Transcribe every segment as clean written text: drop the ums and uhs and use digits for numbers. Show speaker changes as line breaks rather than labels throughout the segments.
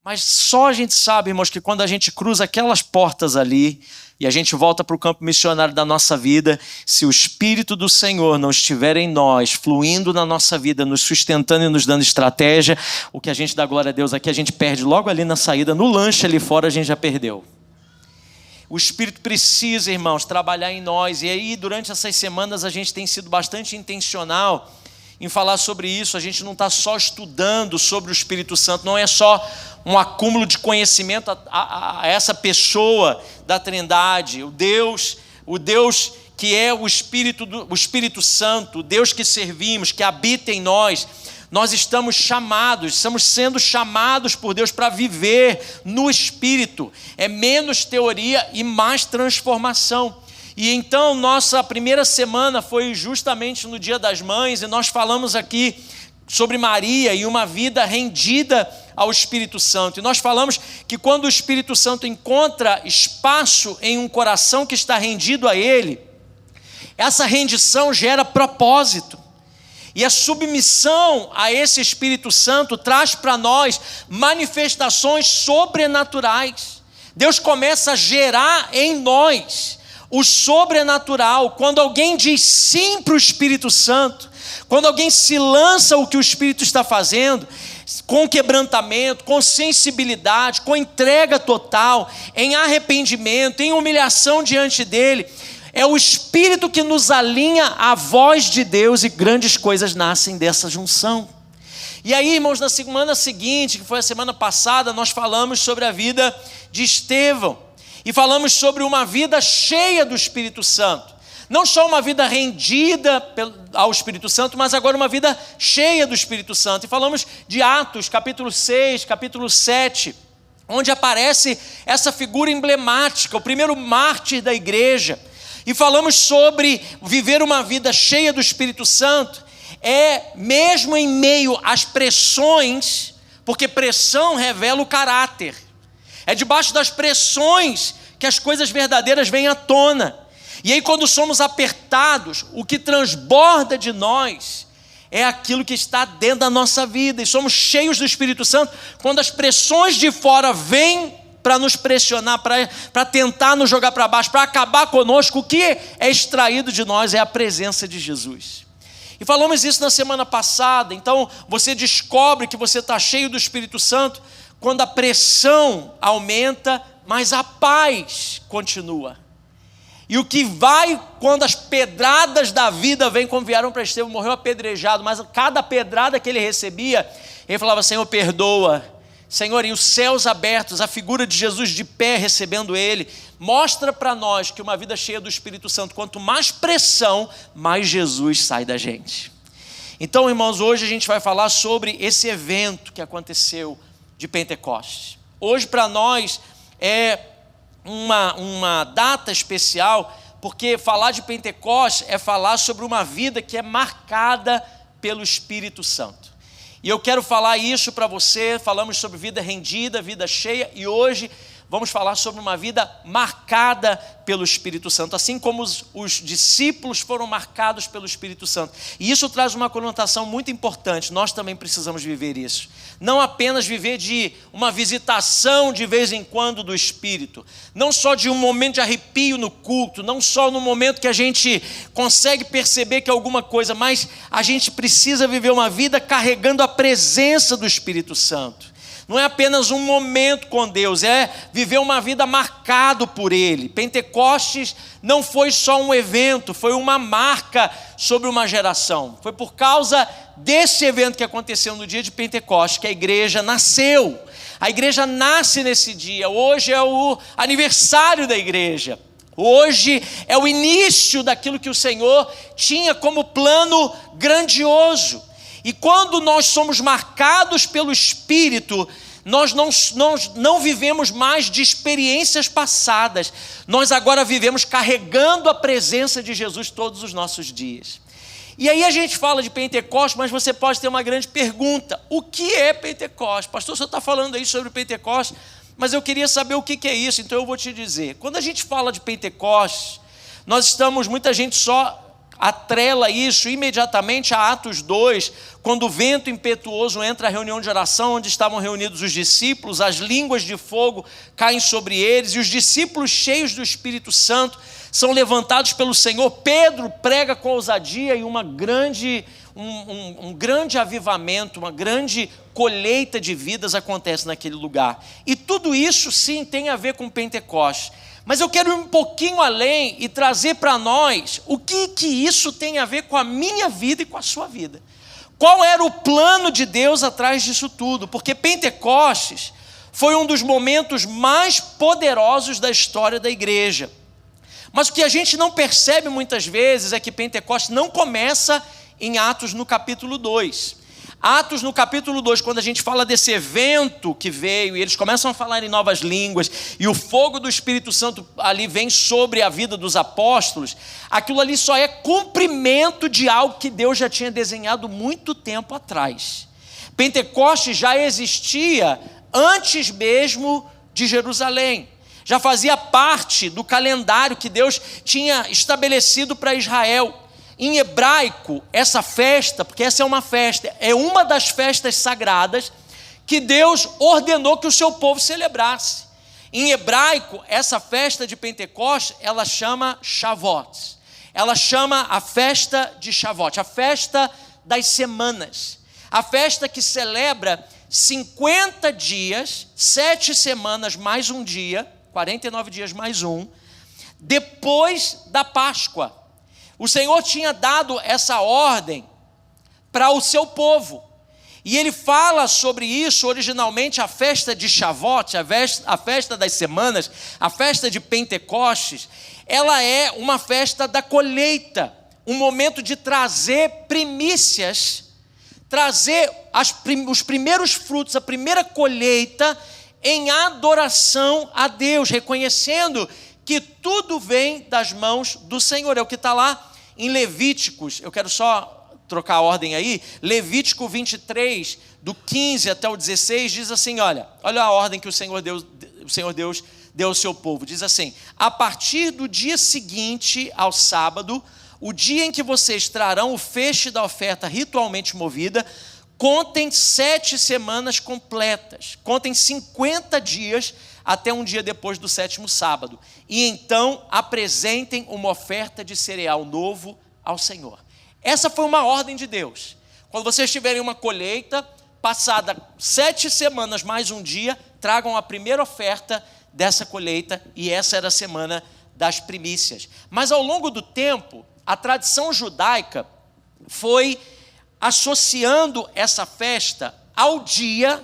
Mas só a gente sabe, irmãos, que quando a gente cruza aquelas portas ali e a gente volta para o campo missionário da nossa vida, se o Espírito do Senhor não estiver em nós, fluindo na nossa vida, nos sustentando e nos dando estratégia, o que a gente dá glória a Deus aqui, a gente perde logo ali na saída, no lanche ali fora a gente já perdeu. O Espírito precisa, irmãos, trabalhar em nós. E aí, durante essas semanas, a gente tem sido bastante intencional em falar sobre isso. A gente não está só estudando sobre o Espírito Santo, não é só um acúmulo de conhecimento a essa pessoa da Trindade, o Deus que é o Espírito Santo, o Deus que servimos, que habita em nós. Nós estamos sendo chamados por Deus para viver no Espírito. É menos teoria e mais transformação. E então, nossa primeira semana foi justamente no Dia das Mães, e nós falamos aqui sobre Maria e uma vida rendida ao Espírito Santo. E nós falamos que quando o Espírito Santo encontra espaço em um coração que está rendido a Ele, essa rendição gera propósito. E a submissão a esse Espírito Santo traz para nós manifestações sobrenaturais. Deus começa a gerar em nós o sobrenatural. Quando alguém diz sim para o Espírito Santo, quando alguém se lança o que o Espírito está fazendo, com quebrantamento, com sensibilidade, com entrega total, em arrependimento, em humilhação diante dEle, é o Espírito que nos alinha à voz de Deus, e grandes coisas nascem dessa junção. E aí, irmãos, na semana seguinte, que foi a semana passada, nós falamos sobre a vida de Estevão. E falamos sobre uma vida cheia do Espírito Santo. Não só uma vida rendida ao Espírito Santo, mas agora uma vida cheia do Espírito Santo. E falamos de Atos, capítulo 6, capítulo 7, onde aparece essa figura emblemática, o primeiro mártir da igreja. E falamos sobre viver uma vida cheia do Espírito Santo, mesmo em meio às pressões, porque pressão revela o caráter. É debaixo das pressões que as coisas verdadeiras vêm à tona. E aí, quando somos apertados, o que transborda de nós é aquilo que está dentro da nossa vida. E somos cheios do Espírito Santo quando as pressões de fora vêm para nos pressionar, para tentar nos jogar para baixo, para acabar conosco. O que é extraído de nós é a presença de Jesus. E falamos isso na semana passada. Então, você descobre que você está cheio do Espírito Santo quando a pressão aumenta, mas a paz continua. E o que vai quando as pedradas da vida vêm, como vieram para Estevão, morreu apedrejado, mas cada pedrada que ele recebia, ele falava: Senhor, perdoa. Senhor, e os céus abertos, a figura de Jesus de pé recebendo ele, mostra para nós que uma vida cheia do Espírito Santo, quanto mais pressão, mais Jesus sai da gente. Então, irmãos, hoje a gente vai falar sobre esse evento que aconteceu de Pentecostes. Hoje para nós é uma data especial, porque falar de Pentecostes é falar sobre uma vida que é marcada pelo Espírito Santo. E eu quero falar isso para você. Falamos sobre vida rendida, vida cheia, e hoje vamos falar sobre uma vida marcada pelo Espírito Santo, assim como os discípulos foram marcados pelo Espírito Santo. E isso traz uma conotação muito importante. Nós também precisamos viver isso. Não apenas viver de uma visitação de vez em quando do Espírito, não só de um momento de arrepio no culto, não só no momento que a gente consegue perceber que é alguma coisa, mas a gente precisa viver uma vida carregando a presença do Espírito Santo. Não é apenas um momento com Deus, é viver uma vida marcado por Ele. Pentecostes não foi só um evento, foi uma marca sobre uma geração. Foi por causa desse evento que aconteceu no dia de Pentecostes que a igreja nasceu. A igreja nasce nesse dia. Hoje é o aniversário da igreja. Hoje é o início daquilo que o Senhor tinha como plano grandioso. E quando nós somos marcados pelo Espírito, nós não vivemos mais de experiências passadas. Nós agora vivemos carregando a presença de Jesus todos os nossos dias. E aí a gente fala de Pentecostes, mas você pode ter uma grande pergunta: o que é Pentecostes? Pastor, o senhor está falando aí sobre Pentecostes, mas eu queria saber o que é isso, então eu vou te dizer. Quando a gente fala de Pentecostes, muita gente só atrela isso imediatamente a Atos 2, quando o vento impetuoso entra à reunião de oração, onde estavam reunidos os discípulos, as línguas de fogo caem sobre eles, e os discípulos cheios do Espírito Santo são levantados pelo Senhor. Pedro prega com ousadia e um grande avivamento, uma grande colheita de vidas acontece naquele lugar. E tudo isso sim tem a ver com Pentecostes. Mas eu quero ir um pouquinho além e trazer para nós o que isso tem a ver com a minha vida e com a sua vida. Qual era o plano de Deus atrás disso tudo? Porque Pentecostes foi um dos momentos mais poderosos da história da igreja. Mas o que a gente não percebe muitas vezes é que Pentecostes não começa em Atos no capítulo 2. Atos no capítulo 2, quando a gente fala desse evento que veio, e eles começam a falar em novas línguas, e o fogo do Espírito Santo ali vem sobre a vida dos apóstolos, aquilo ali só é cumprimento de algo que Deus já tinha desenhado muito tempo atrás. Pentecostes já existia antes mesmo de Jerusalém. Já fazia parte do calendário que Deus tinha estabelecido para Israel. Em hebraico, essa festa, porque essa é uma das festas sagradas que Deus ordenou que o seu povo celebrasse. Em hebraico, essa festa de Pentecostes, ela chama Shavuot. Ela chama a festa de Shavuot, a festa das semanas. A festa que celebra 50 dias, 7 semanas mais um dia, 49 dias mais um, depois da Páscoa. O Senhor tinha dado essa ordem para o seu povo. E ele fala sobre isso originalmente, a festa de Shavuot, a festa das semanas, a festa de Pentecostes. Ela é uma festa da colheita, um momento de trazer primícias, trazer os primeiros frutos, a primeira colheita em adoração a Deus, reconhecendo que tudo vem das mãos do Senhor. É o que está lá em Levíticos. Eu quero só trocar a ordem aí. Levítico 23, do 15 até o 16, diz assim, olha a ordem que o Senhor Deus deu ao seu povo. Diz assim: a partir do dia seguinte ao sábado, o dia em que vocês trarão o feixe da oferta ritualmente movida, contem 7 semanas completas, contem 50 dias até um dia depois do 7º sábado, e então apresentem uma oferta de cereal novo ao Senhor. Essa foi uma ordem de Deus. Quando vocês tiverem uma colheita, passada 7 semanas mais um dia, tragam a primeira oferta dessa colheita, e essa era a semana das primícias. Mas ao longo do tempo, a tradição judaica foi associando essa festa ao dia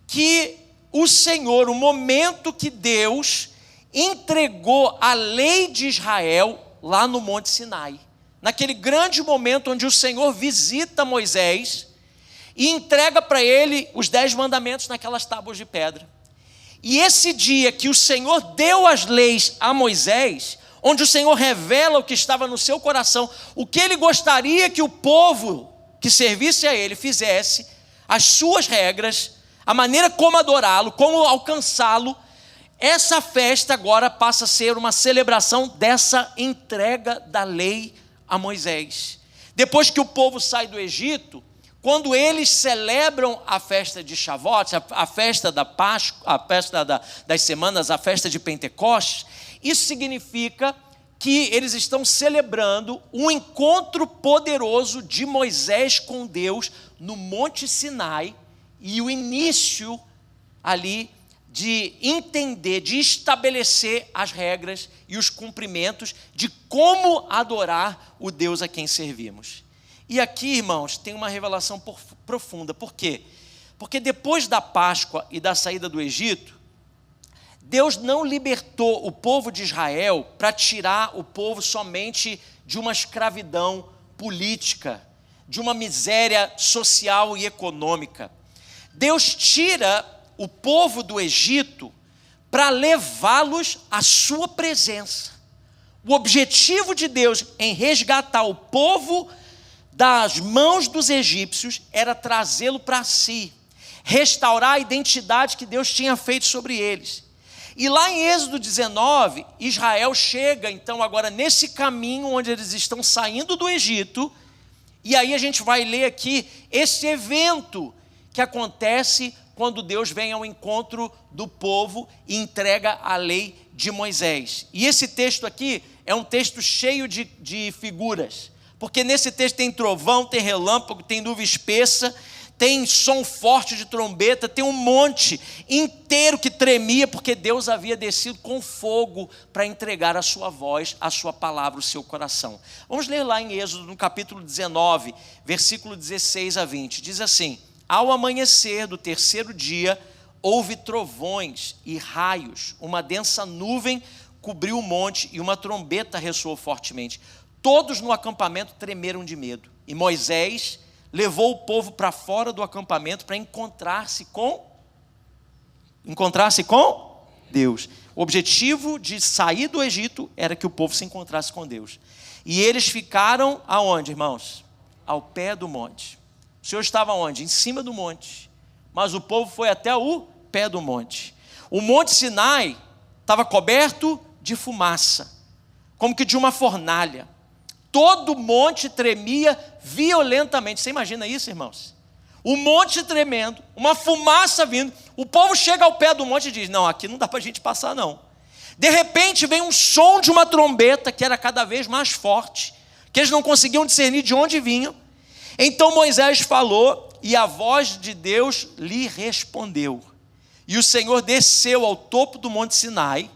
que o Senhor, o momento que Deus entregou a lei de Israel lá no Monte Sinai. Naquele grande momento onde o Senhor visita Moisés e entrega para ele os 10 mandamentos naquelas tábuas de pedra. E esse dia que o Senhor deu as leis a Moisés, onde o Senhor revela o que estava no seu coração, o que ele gostaria que o povo que servisse a ele fizesse, as suas regras, a maneira como adorá-lo, como alcançá-lo, essa festa agora passa a ser uma celebração dessa entrega da lei a Moisés. Depois que o povo sai do Egito, quando eles celebram a festa de Shavuot, a festa da Páscoa, a festa das semanas, a festa de Pentecostes, isso significa que eles estão celebrando um encontro poderoso de Moisés com Deus no Monte Sinai, e o início ali de entender, de estabelecer as regras e os cumprimentos de como adorar o Deus a quem servimos. E aqui, irmãos, tem uma revelação profunda. Por quê? Porque depois da Páscoa e da saída do Egito, Deus não libertou o povo de Israel para tirar o povo somente de uma escravidão política, de uma miséria social e econômica. Deus tira o povo do Egito para levá-los à sua presença. O objetivo de Deus em resgatar o povo das mãos dos egípcios era trazê-lo para si, restaurar a identidade que Deus tinha feito sobre eles. E lá em Êxodo 19, Israel chega então agora nesse caminho onde eles estão saindo do Egito. E aí a gente vai ler aqui esse evento que acontece quando Deus vem ao encontro do povo e entrega a lei de Moisés. E esse texto aqui é um texto cheio de figuras, porque nesse texto tem trovão, tem relâmpago, tem nuvem espessa, tem som forte de trombeta, tem um monte inteiro que tremia, porque Deus havia descido com fogo para entregar a sua voz, a sua palavra, o seu coração. Vamos ler lá em Êxodo, no capítulo 19, versículo 16 a 20. Diz assim: ao amanhecer do terceiro dia, houve trovões e raios, uma densa nuvem cobriu o monte e uma trombeta ressoou fortemente. Todos no acampamento tremeram de medo. E Moisés levou o povo para fora do acampamento para encontrar-se com Deus. O objetivo de sair do Egito era que o povo se encontrasse com Deus. E eles ficaram aonde, irmãos? Ao pé do monte. O Senhor estava onde? Em cima do monte. Mas o povo foi até o pé do monte. O monte Sinai estava coberto de fumaça, como que de uma fornalha. Todo o monte tremia violentamente. Você imagina isso, irmãos? O monte tremendo, uma fumaça vindo. O povo chega ao pé do monte e diz: não, aqui não dá para a gente passar não. De repente vem um som de uma trombeta que era cada vez mais forte, que eles não conseguiam discernir de onde vinham. Então Moisés falou e a voz de Deus lhe respondeu. E o Senhor desceu ao topo do monte Sinai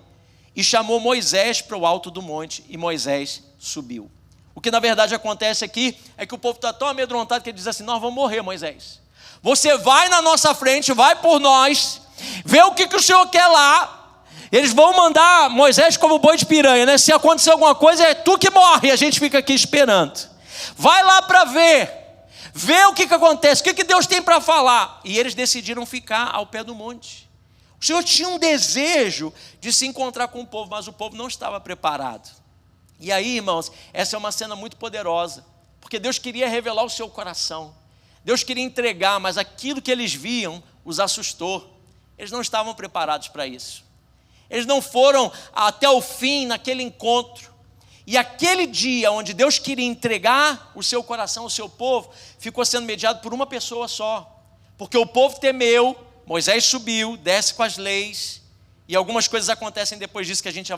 e chamou Moisés para o alto do monte, e Moisés subiu. O que na verdade acontece aqui é que o povo está tão amedrontado que ele diz assim: nós vamos morrer, Moisés. Você vai na nossa frente, vai por nós, vê o que o Senhor quer lá. Eles vão mandar Moisés como boi de piranha, né? Se acontecer alguma coisa, é tu que morre, e a gente fica aqui esperando. Vai lá para ver, vê o que acontece, o que Deus tem para falar. E eles decidiram ficar ao pé do monte. O Senhor tinha um desejo de se encontrar com o povo, mas o povo não estava preparado. E aí, irmãos, essa é uma cena muito poderosa, porque Deus queria revelar o seu coração. Deus queria entregar, mas aquilo que eles viam os assustou. Eles não estavam preparados para isso. Eles não foram até o fim naquele encontro. E aquele dia onde Deus queria entregar o seu coração ao seu povo, ficou sendo mediado por uma pessoa só. Porque o povo temeu, Moisés subiu, desce com as leis, e algumas coisas acontecem depois disso que a gente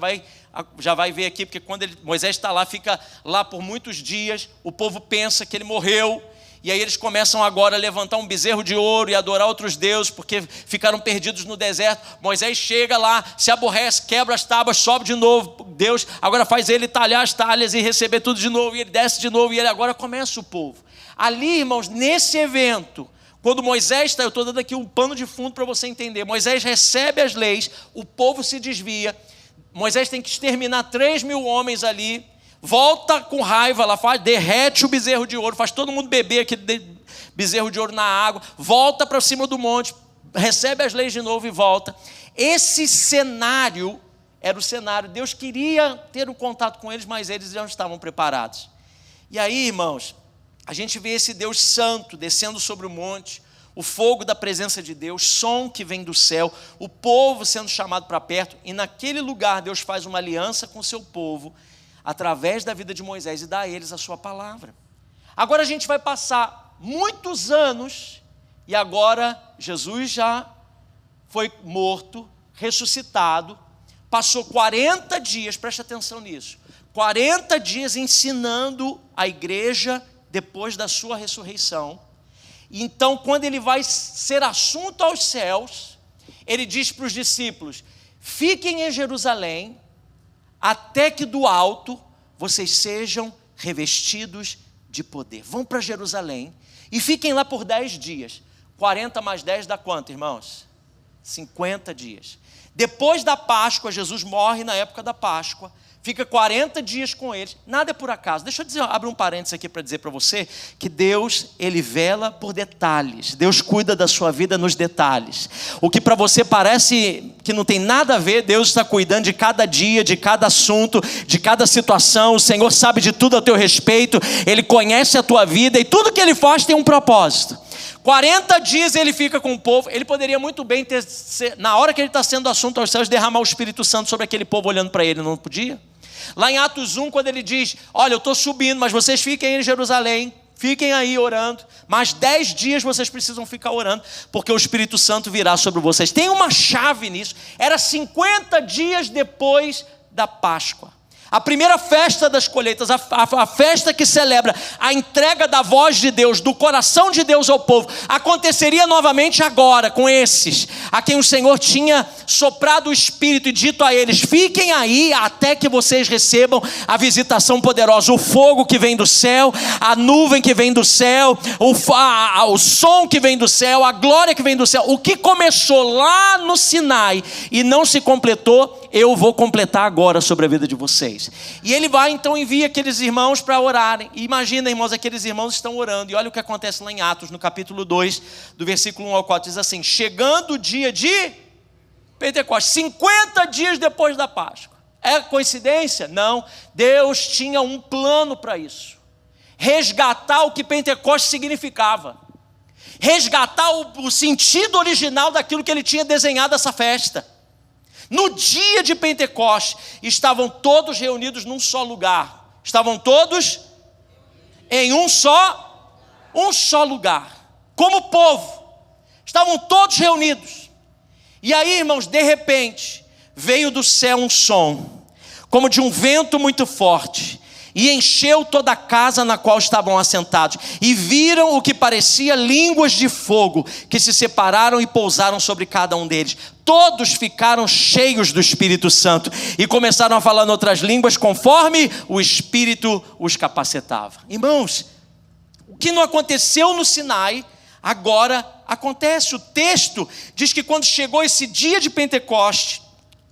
já vai ver aqui, porque quando Moisés está lá, fica lá por muitos dias, o povo pensa que ele morreu, e aí eles começam agora a levantar um bezerro de ouro e adorar outros deuses, porque ficaram perdidos no deserto. Moisés chega lá, se aborrece, quebra as tábuas, sobe de novo. Deus agora faz ele talhar as talhas e receber tudo de novo, e ele desce de novo, e ele agora começa o povo. Ali, irmãos, nesse evento, quando Moisés está, eu estou dando aqui um pano de fundo para você entender, Moisés recebe as leis, o povo se desvia, Moisés tem que exterminar 3.000 homens ali, volta com raiva lá, derrete o bezerro de ouro, faz todo mundo beber aquele bezerro de ouro na água, volta para cima do monte, recebe as leis de novo e volta. Esse cenário era o cenário, Deus queria ter um contato com eles, mas eles não estavam preparados. E aí, irmãos, a gente vê esse Deus santo descendo sobre o monte, o fogo da presença de Deus, som que vem do céu, o povo sendo chamado para perto, e naquele lugar Deus faz uma aliança com o seu povo, através da vida de Moisés, e dá a eles a sua palavra. Agora a gente vai passar muitos anos, e agora Jesus já foi morto, ressuscitado, passou 40 dias, preste atenção nisso, 40 dias ensinando a igreja depois da sua ressurreição. Então, quando ele vai ser assunto aos céus, ele diz para os discípulos: fiquem em Jerusalém, até que do alto vocês sejam revestidos de poder. Vão para Jerusalém e fiquem lá por 10 dias. 40 mais 10 dá quanto, irmãos? 50 dias. Depois da Páscoa, Jesus morre na época da Páscoa, fica 40 dias com eles. Nada é por acaso. Deixa eu dizer, abrir um parênteses aqui para dizer para você que Deus, Ele vela por detalhes. Deus cuida da sua vida nos detalhes. O que para você parece que não tem nada a ver, Deus está cuidando de cada dia, de cada assunto, de cada situação. O Senhor sabe de tudo a teu respeito. Ele conhece a tua vida e tudo que Ele faz tem um propósito. 40 dias ele fica com o povo. Ele poderia muito bem na hora que ele está sendo assunto aos céus, derramar o Espírito Santo sobre aquele povo olhando para ele, não podia? Lá em Atos 1, quando ele diz, olha, eu estou subindo, mas vocês fiquem em Jerusalém, fiquem aí orando, mais 10 dias vocês precisam ficar orando, porque o Espírito Santo virá sobre vocês. Tem uma chave nisso. Era 50 dias depois da Páscoa. A primeira festa das colheitas, a festa que celebra a entrega da voz de Deus, do coração de Deus ao povo, aconteceria novamente agora com esses, a quem o Senhor tinha soprado o Espírito e dito a eles, fiquem aí até que vocês recebam a visitação poderosa, o fogo que vem do céu, a nuvem que vem do céu, o som que vem do céu, a glória que vem do céu. O que começou lá no Sinai e não se completou, eu vou completar agora sobre a vida de vocês. E ele vai então envia aqueles irmãos para orarem. E imagina, irmãos, aqueles irmãos estão orando. E olha o que acontece lá em Atos, no capítulo 2, do versículo 1 ao 4. Diz assim, chegando o dia de Pentecostes, 50 dias depois da Páscoa. É coincidência? Não. Deus tinha um plano para isso. Resgatar o que Pentecostes significava. Resgatar o sentido original daquilo que ele tinha desenhado essa festa. No dia de Pentecostes, estavam todos reunidos num só lugar. Estavam todos em um só lugar. Como povo. Estavam todos reunidos. E aí, irmãos, de repente, veio do céu um som, como de um vento muito forte, e encheu toda a casa na qual estavam assentados, e viram o que parecia línguas de fogo, que se separaram e pousaram sobre cada um deles. Todos ficaram cheios do Espírito Santo, e começaram a falar em outras línguas, conforme o Espírito os capacitava. Irmãos, o que não aconteceu no Sinai, agora acontece. O texto diz que quando chegou esse dia de Pentecostes,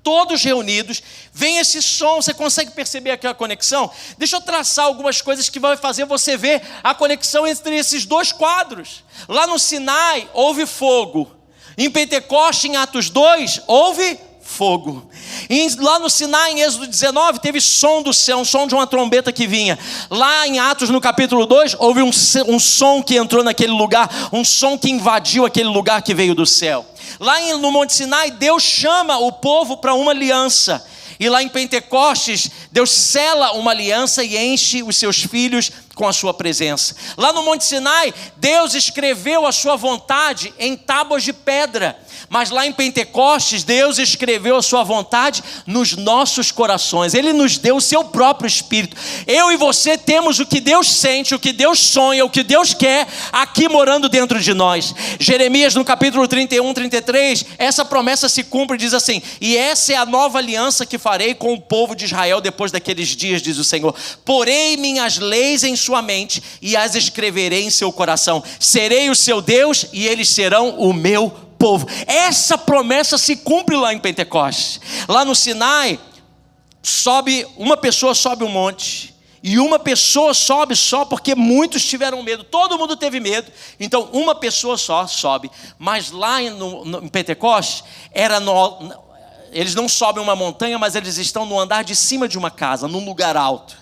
todos reunidos, vem esse som. Você consegue perceber aqui a conexão? Deixa eu traçar algumas coisas que vai fazer você ver a conexão entre esses dois quadros. Lá no Sinai houve fogo, em Pentecostes, em Atos 2, houve fogo. E lá no Sinai, em Êxodo 19, teve som do céu, um som de uma trombeta que vinha. Lá em Atos, no capítulo 2, houve um som que entrou naquele lugar, um som que invadiu aquele lugar que veio do céu. Lá no Monte Sinai, Deus chama o povo para uma aliança. E lá em Pentecostes, Deus sela uma aliança e enche os seus filhos com a sua presença. Lá no Monte Sinai, Deus escreveu a sua vontade em tábuas de pedra. Mas lá em Pentecostes, Deus escreveu a sua vontade nos nossos corações. Ele nos deu o seu próprio Espírito. Eu e você temos o que Deus sente, o que Deus sonha, o que Deus quer aqui morando dentro de nós. Jeremias, no capítulo 31, 33, essa promessa se cumpre e diz assim, e essa é a nova aliança que farei com o povo de Israel depois daqueles dias, diz o Senhor. Porei minhas leis em sua mente e as escreverei em seu coração. Serei o seu Deus e eles serão o meu povo. Essa promessa se cumpre lá em Pentecostes. Lá no Sinai, uma pessoa sobe um monte, e uma pessoa sobe só porque muitos tiveram medo. Todo mundo teve medo, então uma pessoa só sobe. Mas lá em Pentecostes, eles não sobem uma montanha, mas eles estão no andar de cima de uma casa, num lugar alto,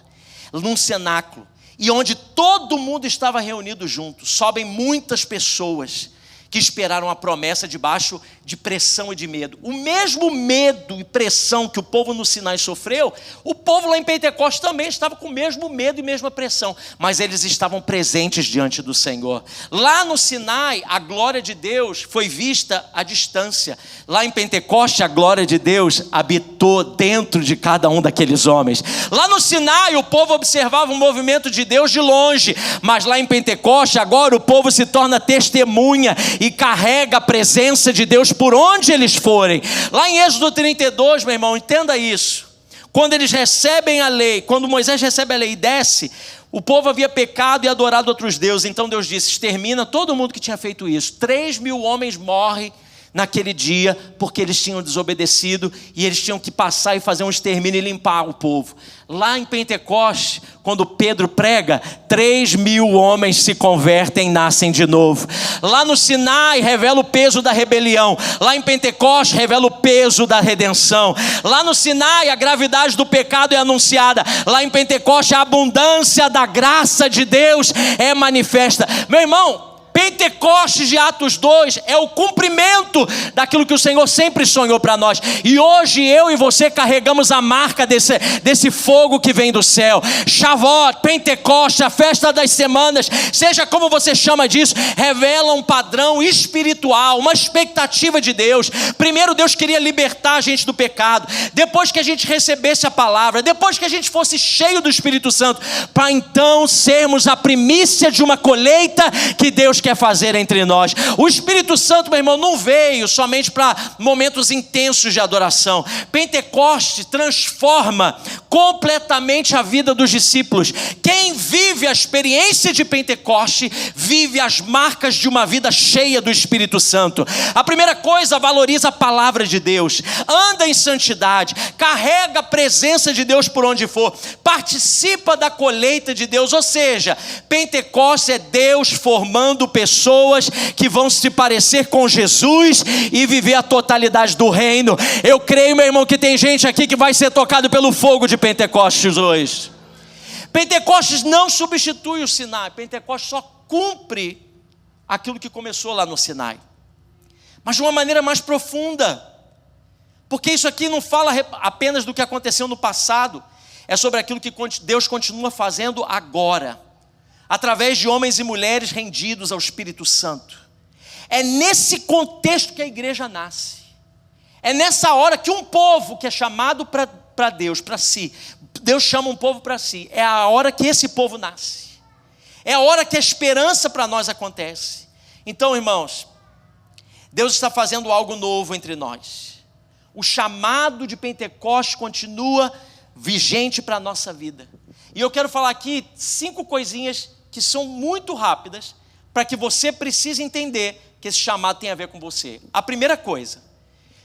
num cenáculo, e onde todo mundo estava reunido junto. Sobem muitas pessoas que esperaram a promessa debaixo de pressão e de medo. O mesmo medo e pressão que o povo no Sinai sofreu, o povo lá em Pentecostes também estava com o mesmo medo e mesma pressão, mas eles estavam presentes diante do Senhor. Lá no Sinai, a glória de Deus foi vista à distância. Lá em Pentecostes, a glória de Deus habitou dentro de cada um daqueles homens. Lá no Sinai, o povo observava o movimento de Deus de longe, mas lá em Pentecostes, agora o povo se torna testemunha e carrega a presença de Deus por onde eles forem. Lá em Êxodo 32, meu irmão, entenda isso. Quando eles recebem a lei, quando Moisés recebe a lei e desce, o povo havia pecado e adorado outros deuses. Então Deus disse, extermina todo mundo que tinha feito isso. 3.000 homens morrem naquele dia, porque eles tinham desobedecido, e eles tinham que passar e fazer um extermínio e limpar o povo. Lá em Pentecostes, quando Pedro prega, 3.000 homens se convertem e nascem de novo. Lá no Sinai, revela o peso da rebelião. Lá em Pentecostes, revela o peso da redenção. Lá no Sinai, a gravidade do pecado é anunciada. Lá em Pentecostes, a abundância da graça de Deus é manifesta. Meu irmão, Pentecostes de Atos 2 é o cumprimento daquilo que o Senhor sempre sonhou para nós. E hoje eu e você carregamos a marca desse fogo que vem do céu. Shavuot, Pentecostes, a festa das semanas, seja como você chama disso, revela um padrão espiritual, uma expectativa de Deus. Primeiro Deus queria libertar a gente do pecado, depois que a gente recebesse a palavra, depois que a gente fosse cheio do Espírito Santo, para então sermos a primícia de uma colheita que Deus quer fazer entre nós. O Espírito Santo, meu irmão, não veio somente para momentos intensos de adoração. Pentecoste transforma completamente a vida dos discípulos. Quem vive a experiência de Pentecoste vive as marcas de uma vida cheia do Espírito Santo. A primeira coisa, valoriza a palavra de Deus, anda em santidade, carrega a presença de Deus por onde for, participa da colheita de Deus. Ou seja, Pentecostes é Deus formando pessoas que vão se parecer com Jesus e viver a totalidade do reino. Eu creio, meu irmão, que tem gente aqui que vai ser tocado pelo fogo de Pentecostes hoje. Pentecostes não substitui o Sinai. Pentecostes só cumpre aquilo que começou lá no Sinai, mas de uma maneira mais profunda, porque isso aqui não fala apenas do que aconteceu no passado, é sobre aquilo que Deus continua fazendo agora, através de homens e mulheres rendidos ao Espírito Santo. É nesse contexto que a igreja nasce. É nessa hora que um povo que é chamado para Deus, para si, Deus chama um povo para si, é a hora que esse povo nasce. É a hora que a esperança para nós acontece. Então, irmãos, Deus está fazendo algo novo entre nós. O chamado de Pentecostes continua vigente para a nossa vida. E eu quero falar aqui 5 coisinhas que são muito rápidas, para que você precise entender que esse chamado tem a ver com você. A primeira coisa,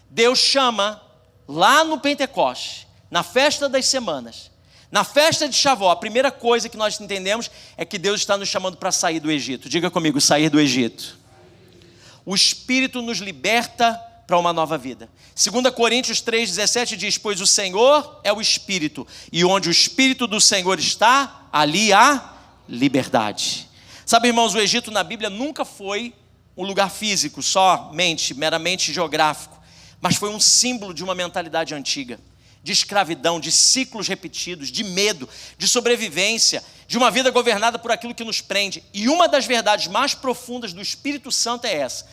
Deus chama lá no Pentecostes, na festa das semanas, na festa de Shavuot, a primeira coisa que nós entendemos é que Deus está nos chamando para sair do Egito. Diga comigo, sair do Egito. O Espírito nos liberta para uma nova vida. 2 Coríntios 3,17 diz: pois o Senhor é o Espírito, e onde o Espírito do Senhor está, ali há liberdade. Sabe, irmãos, o Egito na Bíblia nunca foi um lugar físico, meramente geográfico, mas foi um símbolo de uma mentalidade antiga, de escravidão, de ciclos repetidos, de medo, de sobrevivência, de uma vida governada por aquilo que nos prende. E uma das verdades mais profundas do Espírito Santo é essa: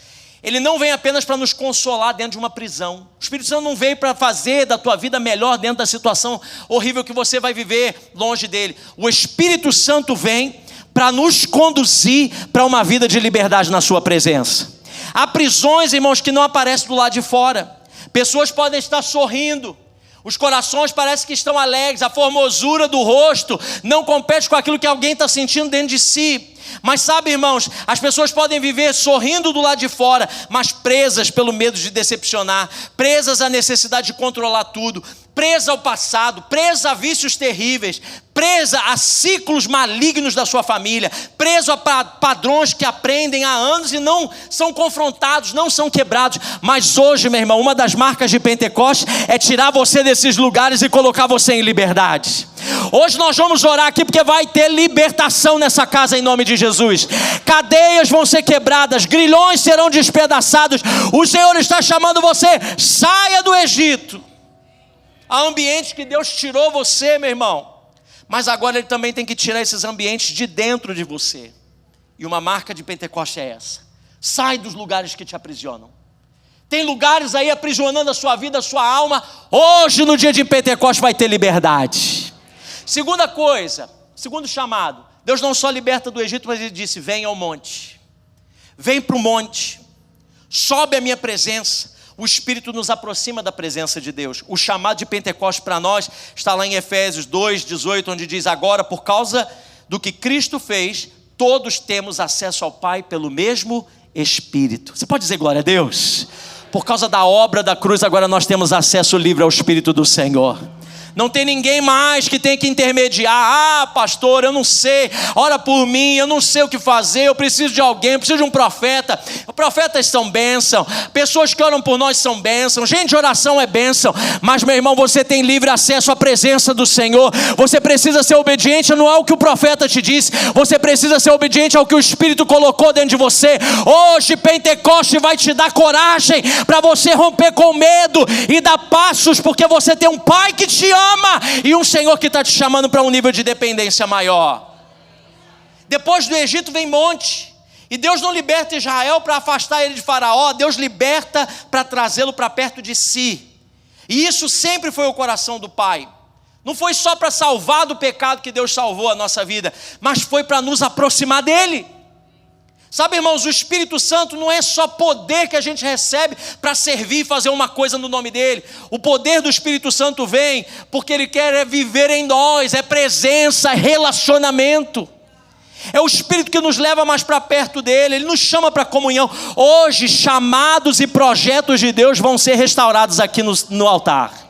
ele não vem apenas para nos consolar dentro de uma prisão. O Espírito Santo não veio para fazer da tua vida melhor dentro da situação horrível que você vai viver longe dele. O Espírito Santo vem para nos conduzir para uma vida de liberdade na sua presença. Há prisões, irmãos, que não aparecem do lado de fora. Pessoas podem estar sorrindo, os corações parecem que estão alegres, a formosura do rosto não compete com aquilo que alguém está sentindo dentro de si. Mas sabe, irmãos, as pessoas podem viver sorrindo do lado de fora, mas presas pelo medo de decepcionar, presas à necessidade de controlar tudo, presa ao passado, presa a vícios terríveis, presa a ciclos malignos da sua família, preso a padrões que aprendem há anos e não são confrontados, não são quebrados. Mas hoje, meu irmão, uma das marcas de Pentecostes é tirar você desses lugares e colocar você em liberdade. Hoje nós vamos orar aqui porque vai ter libertação nessa casa em nome de Jesus. Cadeias vão ser quebradas, grilhões serão despedaçados. O Senhor está chamando você, saia do Egito. Há ambientes que Deus tirou você, meu irmão, mas agora Ele também tem que tirar esses ambientes de dentro de você. E uma marca de Pentecostes é essa: sai dos lugares que te aprisionam. Tem lugares aí aprisionando a sua vida, a sua alma. Hoje, no dia de Pentecostes, vai ter liberdade. Segunda coisa, segundo chamado, Deus não só liberta do Egito, mas Ele disse: vem ao monte, vem para o monte, sobe a minha presença. O Espírito nos aproxima da presença de Deus. O chamado de Pentecostes para nós está lá em Efésios 2,18, onde diz: agora, por causa do que Cristo fez, todos temos acesso ao Pai pelo mesmo Espírito. Você pode dizer glória a Deus? Por causa da obra da cruz, agora nós temos acesso livre ao Espírito do Senhor. Não tem ninguém mais que tem que intermediar. Ah, pastor, eu não sei, ora por mim, eu não sei o que fazer, eu preciso de alguém, eu preciso de um profeta. Profetas são bênção, pessoas que oram por nós são bênção, gente de oração é bênção. Mas, meu irmão, você tem livre acesso à presença do Senhor. Você precisa ser obediente, não é o que o profeta te disse, você precisa ser obediente ao que o Espírito colocou dentro de você. Hoje Pentecoste vai te dar coragem para você romper com medo e dar passos, porque você tem um Pai que te ama e um Senhor que está te chamando para um nível de dependência maior. Depois do Egito vem monte, e Deus não liberta Israel para afastar ele de Faraó, Deus liberta para trazê-lo para perto de si. E isso sempre foi o coração do Pai. Não foi só para salvar do pecado que Deus salvou a nossa vida, mas foi para nos aproximar dele. Sabe, irmãos, o Espírito Santo não é só poder que a gente recebe para servir e fazer uma coisa no nome dele. O poder do Espírito Santo vem porque ele quer viver em nós, é presença, é relacionamento. É o Espírito que nos leva mais para perto dele, ele nos chama para comunhão. Hoje, chamados e projetos de Deus vão ser restaurados aqui no altar.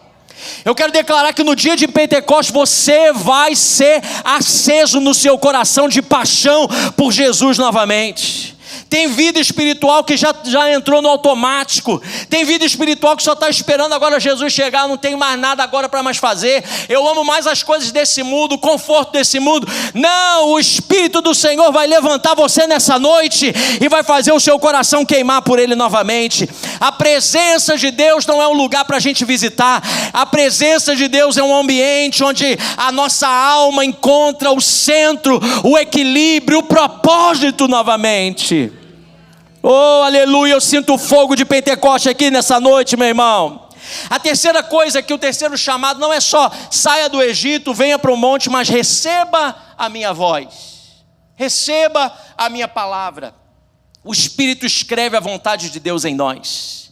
Eu quero declarar que no dia de Pentecostes você vai ser aceso no seu coração de paixão por Jesus novamente. Tem vida espiritual que já entrou no automático. Tem vida espiritual que só está esperando agora Jesus chegar. Não tem mais nada agora para mais fazer. Eu amo mais as coisas desse mundo, o conforto desse mundo. Não, o Espírito do Senhor vai levantar você nessa noite e vai fazer o seu coração queimar por Ele novamente. A presença de Deus não é um lugar para a gente visitar. A presença de Deus é um ambiente onde a nossa alma encontra o centro, o equilíbrio, o propósito novamente. Oh, aleluia, eu sinto o fogo de Pentecoste aqui nessa noite, meu irmão. A terceira coisa, que o terceiro chamado não é só saia do Egito, venha para o monte, mas receba a minha voz, receba a minha palavra. O Espírito escreve a vontade de Deus em nós.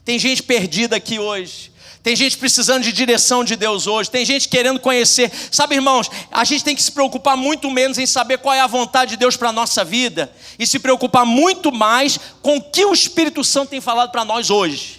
Tem gente perdida aqui hoje, tem gente precisando de direção de Deus hoje, tem gente querendo conhecer. Sabe, irmãos, a gente tem que se preocupar muito menos em saber qual é a vontade de Deus para a nossa vida e se preocupar muito mais com o que o Espírito Santo tem falado para nós hoje.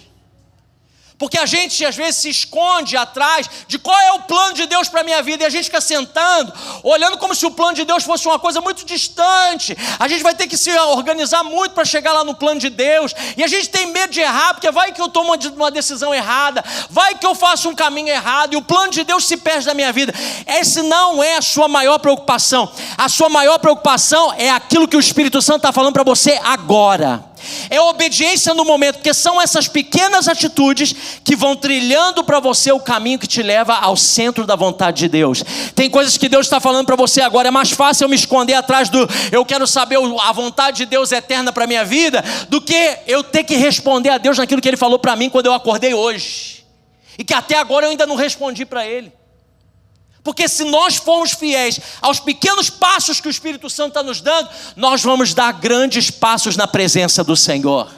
Porque a gente às vezes se esconde atrás de qual é o plano de Deus para a minha vida, e a gente fica sentando, olhando como se o plano de Deus fosse uma coisa muito distante. A gente vai ter que se organizar muito para chegar lá no plano de Deus, e a gente tem medo de errar, porque vai que eu tomo uma decisão errada, vai que eu faço um caminho errado, e o plano de Deus se perde da minha vida. Essa não é a sua maior preocupação. A sua maior preocupação é aquilo que o Espírito Santo está falando para você agora. É obediência no momento, porque são essas pequenas atitudes que vão trilhando para você o caminho que te leva ao centro da vontade de Deus. Tem coisas que Deus está falando para você agora. É mais fácil eu me esconder atrás do eu quero saber a vontade de Deus eterna para a minha vida, do que eu ter que responder a Deus naquilo que Ele falou para mim quando eu acordei hoje, e que até agora eu ainda não respondi para Ele. Porque se nós formos fiéis aos pequenos passos que o Espírito Santo está nos dando, nós vamos dar grandes passos na presença do Senhor.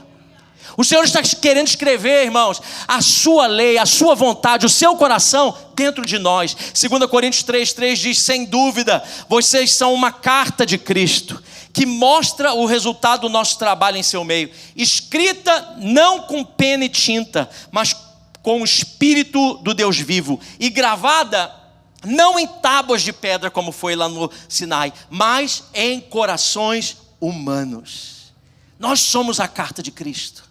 O Senhor está querendo escrever, irmãos, a sua lei, a sua vontade, o seu coração dentro de nós. 2 Coríntios 3:3 diz: sem dúvida, vocês são uma carta de Cristo, que mostra o resultado do nosso trabalho em seu meio, escrita não com pena e tinta, mas com o Espírito do Deus vivo, e gravada não em tábuas de pedra como foi lá no Sinai, mas em corações humanos. Nós somos a carta de Cristo.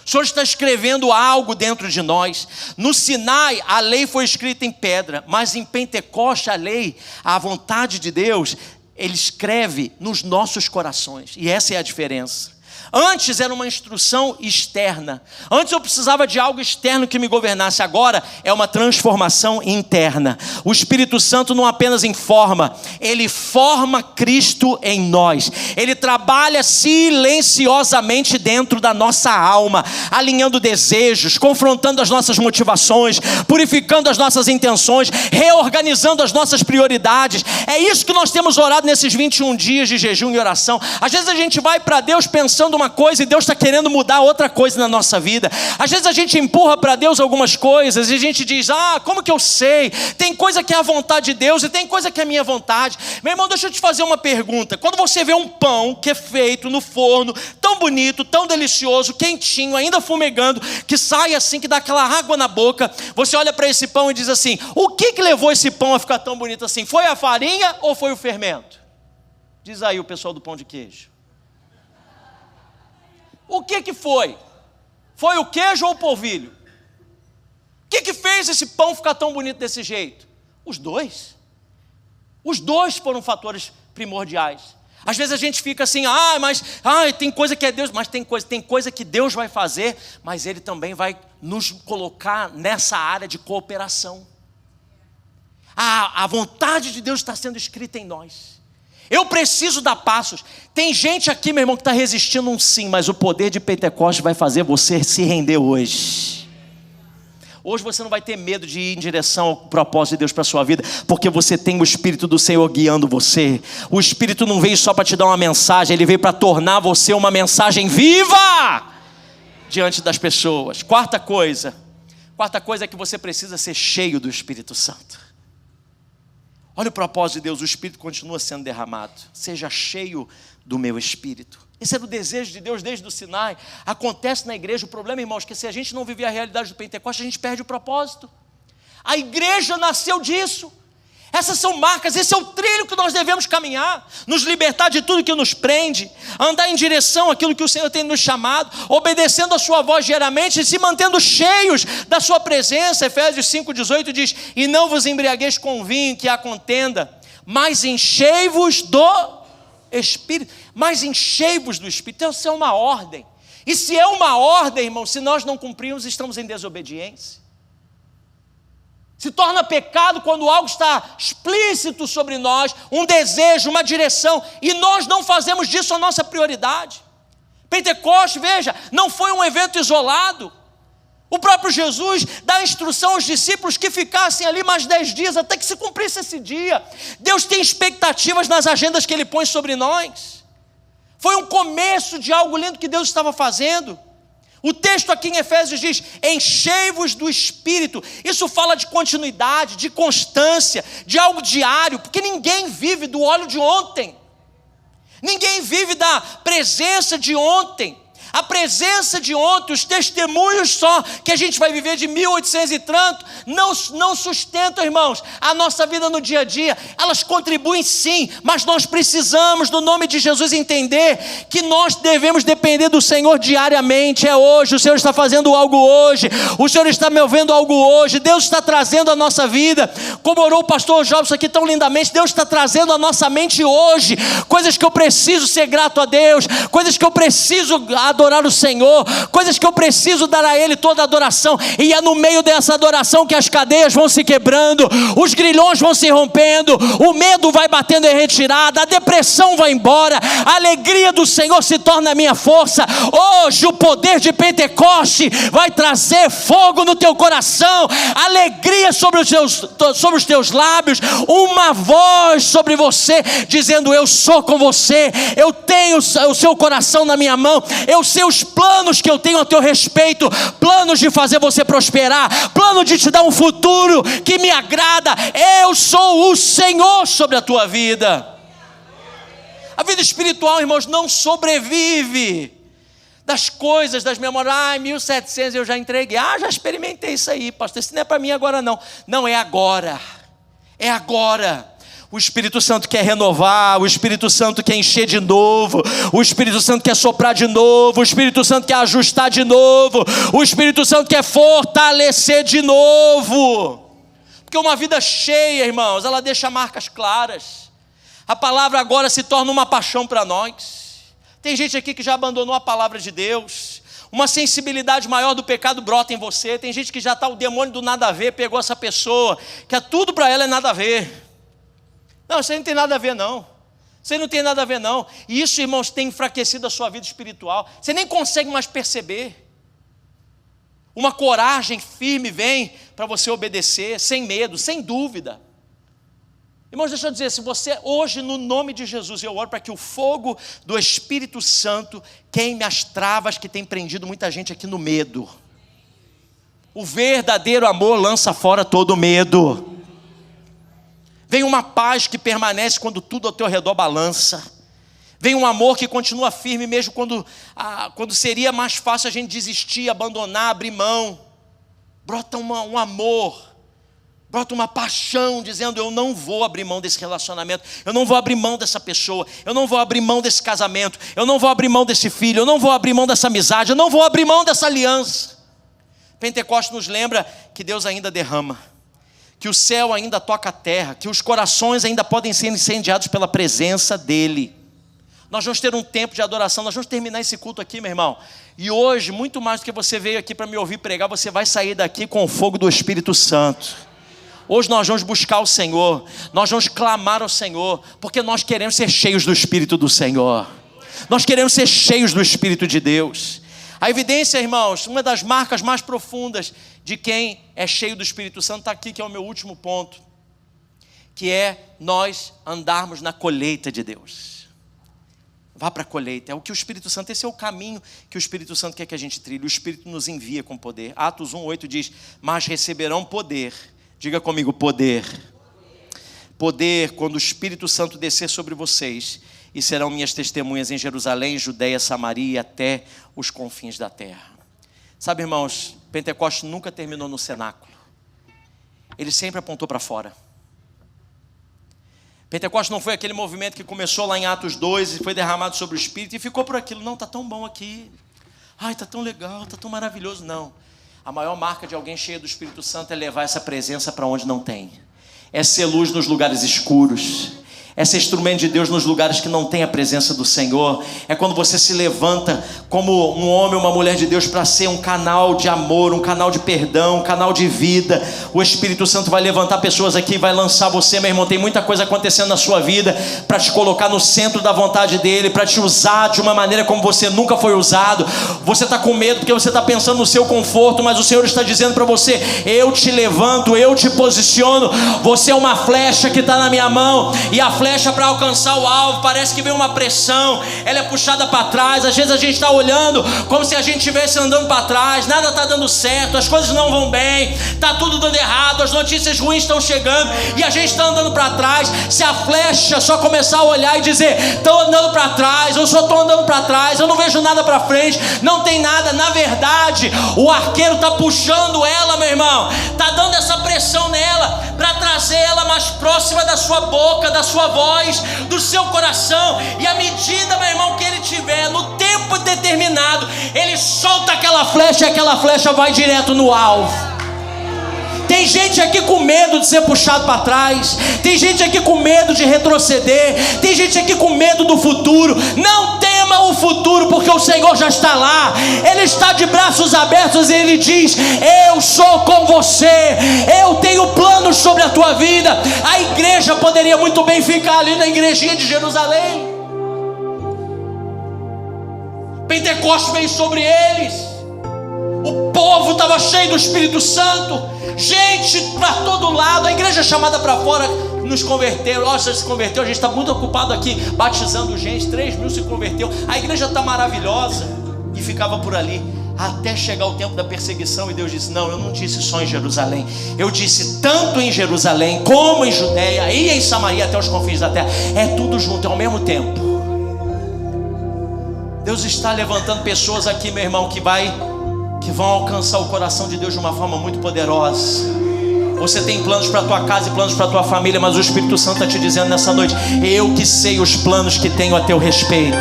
O Senhor está escrevendo algo dentro de nós. No Sinai a lei foi escrita em pedra, mas em Pentecoste a lei, a vontade de Deus, Ele escreve nos nossos corações. E essa é a diferença. Antes era uma instrução externa. Antes eu precisava de algo externo que me governasse. Agora é uma transformação interna. O Espírito Santo não apenas informa, Ele forma Cristo em nós. Ele trabalha silenciosamente dentro da nossa alma, alinhando desejos, confrontando as nossas motivações, purificando as nossas intenções, reorganizando as nossas prioridades. É isso que nós temos orado nesses 21 dias de jejum e oração. Às vezes a gente vai para Deus pensando uma coisa e Deus está querendo mudar outra coisa na nossa vida. Às vezes a gente empurra para Deus algumas coisas e a gente diz, como que eu sei? Tem coisa que é a vontade de Deus e tem coisa que é a minha vontade. Meu irmão, deixa eu te fazer uma pergunta. Quando você vê um pão que é feito no forno, tão bonito, tão delicioso, quentinho, ainda fumegando, que sai assim, que dá aquela água na boca, você olha para esse pão e diz assim, o que levou esse pão a ficar tão bonito assim? Foi a farinha ou foi o fermento? Diz aí o pessoal do pão de queijo. O que foi? Foi o queijo ou o polvilho? O que fez esse pão ficar tão bonito desse jeito? Os dois. Os dois foram fatores primordiais. Às vezes a gente fica assim, tem coisa que é Deus, mas tem coisa que Deus vai fazer, mas Ele também vai nos colocar nessa área de cooperação. A vontade de Deus está sendo escrita em nós. Eu preciso dar passos. Tem gente aqui, meu irmão, que está resistindo um sim, mas o poder de Pentecostes vai fazer você se render hoje. Hoje você não vai ter medo de ir em direção ao propósito de Deus para a sua vida, porque você tem o Espírito do Senhor guiando você. O Espírito não veio só para te dar uma mensagem, ele veio para tornar você uma mensagem viva diante das pessoas. Quarta coisa é que você precisa ser cheio do Espírito Santo. Olha o propósito de Deus, o Espírito continua sendo derramado. Seja cheio do meu Espírito. Esse era o desejo de Deus desde o Sinai. Acontece na igreja. O problema, irmãos, é que se a gente não viver a realidade do Pentecostes, a gente perde o propósito. A igreja nasceu disso. Essas são marcas, esse é o trilho que nós devemos caminhar, nos libertar de tudo que nos prende, andar em direção àquilo que o Senhor tem nos chamado, obedecendo a sua voz diariamente e se mantendo cheios da sua presença. Efésios 5,18 diz, e não vos embriagueis com vinho que há contenda, mas enchei-vos do Espírito, mas enchei-vos do Espírito. Então isso é uma ordem, e se é uma ordem, irmão, se nós não cumprirmos, estamos em desobediência. Se torna pecado quando algo está explícito sobre nós, um desejo, uma direção, e nós não fazemos disso a nossa prioridade. Pentecostes, veja, não foi um evento isolado. O próprio Jesus dá instrução aos discípulos que ficassem ali mais 10 dias, até que se cumprisse esse dia. Deus tem expectativas nas agendas que Ele põe sobre nós. Foi um começo de algo lindo que Deus estava fazendo. O texto aqui em Efésios diz, enchei-vos do Espírito. Isso fala de continuidade, de constância, de algo diário, porque ninguém vive do óleo de ontem. Ninguém vive da presença de ontem. A presença de ontem, os testemunhos só que a gente vai viver de 1800 e tanto, não sustentam, irmãos, a nossa vida no dia a dia. Elas contribuem sim, mas nós precisamos, no nome de Jesus, entender que nós devemos depender do Senhor diariamente. É hoje, o Senhor está fazendo algo hoje, o Senhor está me ouvindo algo hoje, Deus está trazendo a nossa vida, como orou o pastor Jobson aqui tão lindamente, Deus está trazendo a nossa mente hoje, coisas que eu preciso ser grato a Deus, coisas que eu preciso adorar o Senhor, coisas que eu preciso dar a Ele toda a adoração, e é no meio dessa adoração que as cadeias vão se quebrando, os grilhões vão se rompendo, o medo vai batendo em retirada, a depressão vai embora, a alegria do Senhor se torna a minha força. Hoje o poder de Pentecoste vai trazer fogo no teu coração, alegria sobre os teus lábios, uma voz sobre você, dizendo, eu sou com você, eu tenho o seu coração na minha mão, eu sei os planos que eu tenho a teu respeito, planos de fazer você prosperar, plano de te dar um futuro que me agrada. Eu sou o Senhor sobre a tua vida. A vida espiritual, irmãos, não sobrevive das coisas, das memórias. 1700 eu já entreguei, já experimentei isso aí, pastor, isso não é para mim agora não, é agora, é agora. O Espírito Santo quer renovar, o Espírito Santo quer encher de novo, o Espírito Santo quer soprar de novo, o Espírito Santo quer ajustar de novo, o Espírito Santo quer fortalecer de novo. Porque uma vida cheia, irmãos, ela deixa marcas claras. A palavra agora se torna uma paixão para nós. Tem gente aqui que já abandonou a palavra de Deus. Uma sensibilidade maior do pecado brota em você. Tem gente que já está o demônio do nada a ver, pegou essa pessoa, que tudo para ela é nada a ver. Não, isso aí não tem nada a ver não. Isso aí não tem nada a ver não. E isso, irmãos, tem enfraquecido a sua vida espiritual. Você nem consegue mais perceber. Uma coragem firme vem para você obedecer, sem medo, sem dúvida. Irmãos, deixa eu dizer, se você hoje, no nome de Jesus, eu oro para que o fogo do Espírito Santo queime as travas que tem prendido muita gente aqui no medo. O verdadeiro amor lança fora todo medo. Vem uma paz que permanece quando tudo ao teu redor balança. Vem um amor que continua firme mesmo quando seria mais fácil a gente desistir, abandonar, abrir mão. Brota um amor, brota uma paixão dizendo: eu não vou abrir mão desse relacionamento, eu não vou abrir mão dessa pessoa, eu não vou abrir mão desse casamento, eu não vou abrir mão desse filho, eu não vou abrir mão dessa amizade, eu não vou abrir mão dessa aliança. Pentecostes nos lembra que Deus ainda derrama, que o céu ainda toca a terra, que os corações ainda podem ser incendiados pela presença dEle. Nós vamos ter um tempo de adoração, nós vamos terminar esse culto aqui, meu irmão. E hoje, muito mais do que você veio aqui para me ouvir pregar, você vai sair daqui com o fogo do Espírito Santo. Hoje nós vamos buscar o Senhor, nós vamos clamar ao Senhor, porque nós queremos ser cheios do Espírito do Senhor. Nós queremos ser cheios do Espírito de Deus. A evidência, irmãos, uma das marcas mais profundas de quem é cheio do Espírito Santo está aqui, que é o meu último ponto, que é nós andarmos na colheita de Deus. Vá para a colheita, é o que o Espírito Santo, esse é o caminho que o Espírito Santo quer que a gente trilhe. O Espírito nos envia com poder. Atos 1:8 diz: mas receberão poder. Diga comigo, poder. Poder quando o Espírito Santo descer sobre vocês, e serão minhas testemunhas em Jerusalém, Judeia, Samaria e até os confins da terra. Sabe, irmãos, Pentecostes nunca terminou no cenáculo. Ele sempre apontou para fora. Pentecostes não foi aquele movimento que começou lá em Atos 2 e foi derramado sobre o Espírito e ficou por aquilo. Não, está tão bom aqui. Ai, está tão legal, está tão maravilhoso. Não. A maior marca de alguém cheio do Espírito Santo é levar essa presença para onde não tem. É ser luz nos lugares escuros. É ser instrumento de Deus nos lugares que não tem a presença do Senhor. É quando você se levanta como um homem ou uma mulher de Deus para ser um canal de amor, um canal de perdão, um canal de vida. O Espírito Santo vai levantar pessoas aqui e vai lançar você, meu irmão. Tem muita coisa acontecendo na sua vida para te colocar no centro da vontade dEle, para te usar de uma maneira como você nunca foi usado. Você está com medo porque você está pensando no seu conforto, mas o Senhor está dizendo para você: eu te levanto, eu te posiciono. Você é uma flecha que está na minha mão, e a flecha para alcançar o alvo, parece que vem uma pressão, ela é puxada para trás. Às vezes a gente está olhando como se a gente estivesse andando para trás, nada está dando certo, as coisas não vão bem, está tudo dando errado, as notícias ruins estão chegando e a gente está andando para trás. Se a flecha só começar a olhar e dizer: estou andando para trás, eu só estou andando para trás, eu não vejo nada para frente, não tem nada. Na verdade, o arqueiro está puxando ela, meu irmão, está dando essa pressão nela para trazer ela mais próxima da sua boca, da sua voz, do seu coração. E à medida, meu irmão, que ele tiver no tempo determinado, ele solta aquela flecha e aquela flecha vai direto no alvo. Tem gente aqui com medo de ser puxado para trás, tem gente aqui com medo de retroceder, tem gente aqui com medo do futuro. Não tema o futuro, porque o Senhor já está lá, Ele está de braços abertos e Ele diz: eu sou com você, eu tenho planos sobre a tua vida. A igreja poderia muito bem ficar ali na igrejinha de Jerusalém. Pentecostes veio sobre eles, o povo estava cheio do Espírito Santo, gente para todo lado. A igreja chamada para fora nos converteu. Nossa, se converteu, a gente está muito ocupado aqui batizando gente. 3.000 se converteu. A igreja está maravilhosa. E ficava por ali até chegar o tempo da perseguição. E Deus disse: não, eu não disse só em Jerusalém, eu disse tanto em Jerusalém como em Judeia e em Samaria até os confins da terra. É tudo junto, é ao mesmo tempo. Deus está levantando pessoas aqui, meu irmão, que vão alcançar o coração de Deus de uma forma muito poderosa. Você tem planos para a tua casa e planos para a tua família, mas o Espírito Santo está te dizendo nessa noite: eu que sei os planos que tenho a teu respeito.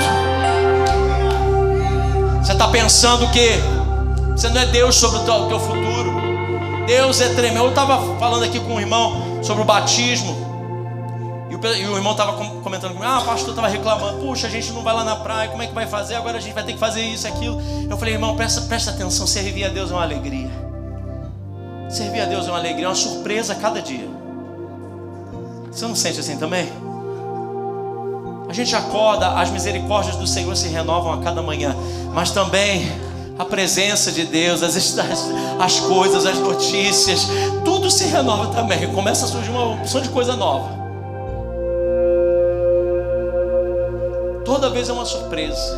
Você está pensando que você não é Deus sobre o teu futuro. Deus é tremendo. Eu estava falando aqui com um irmão sobre o batismo, e o irmão estava comentando comigo: o pastor estava reclamando, puxa, a gente não vai lá na praia, como é que vai fazer? Agora a gente vai ter que fazer isso, aquilo. Eu falei: irmão, presta atenção, servir a Deus é uma alegria. Servir a Deus é uma alegria, é uma surpresa a cada dia. Você não sente assim também? A gente acorda, as misericórdias do Senhor se renovam a cada manhã, mas também a presença de Deus, as coisas, as notícias, tudo se renova também. Começa a surgir uma opção de coisa nova. Toda vez é uma surpresa.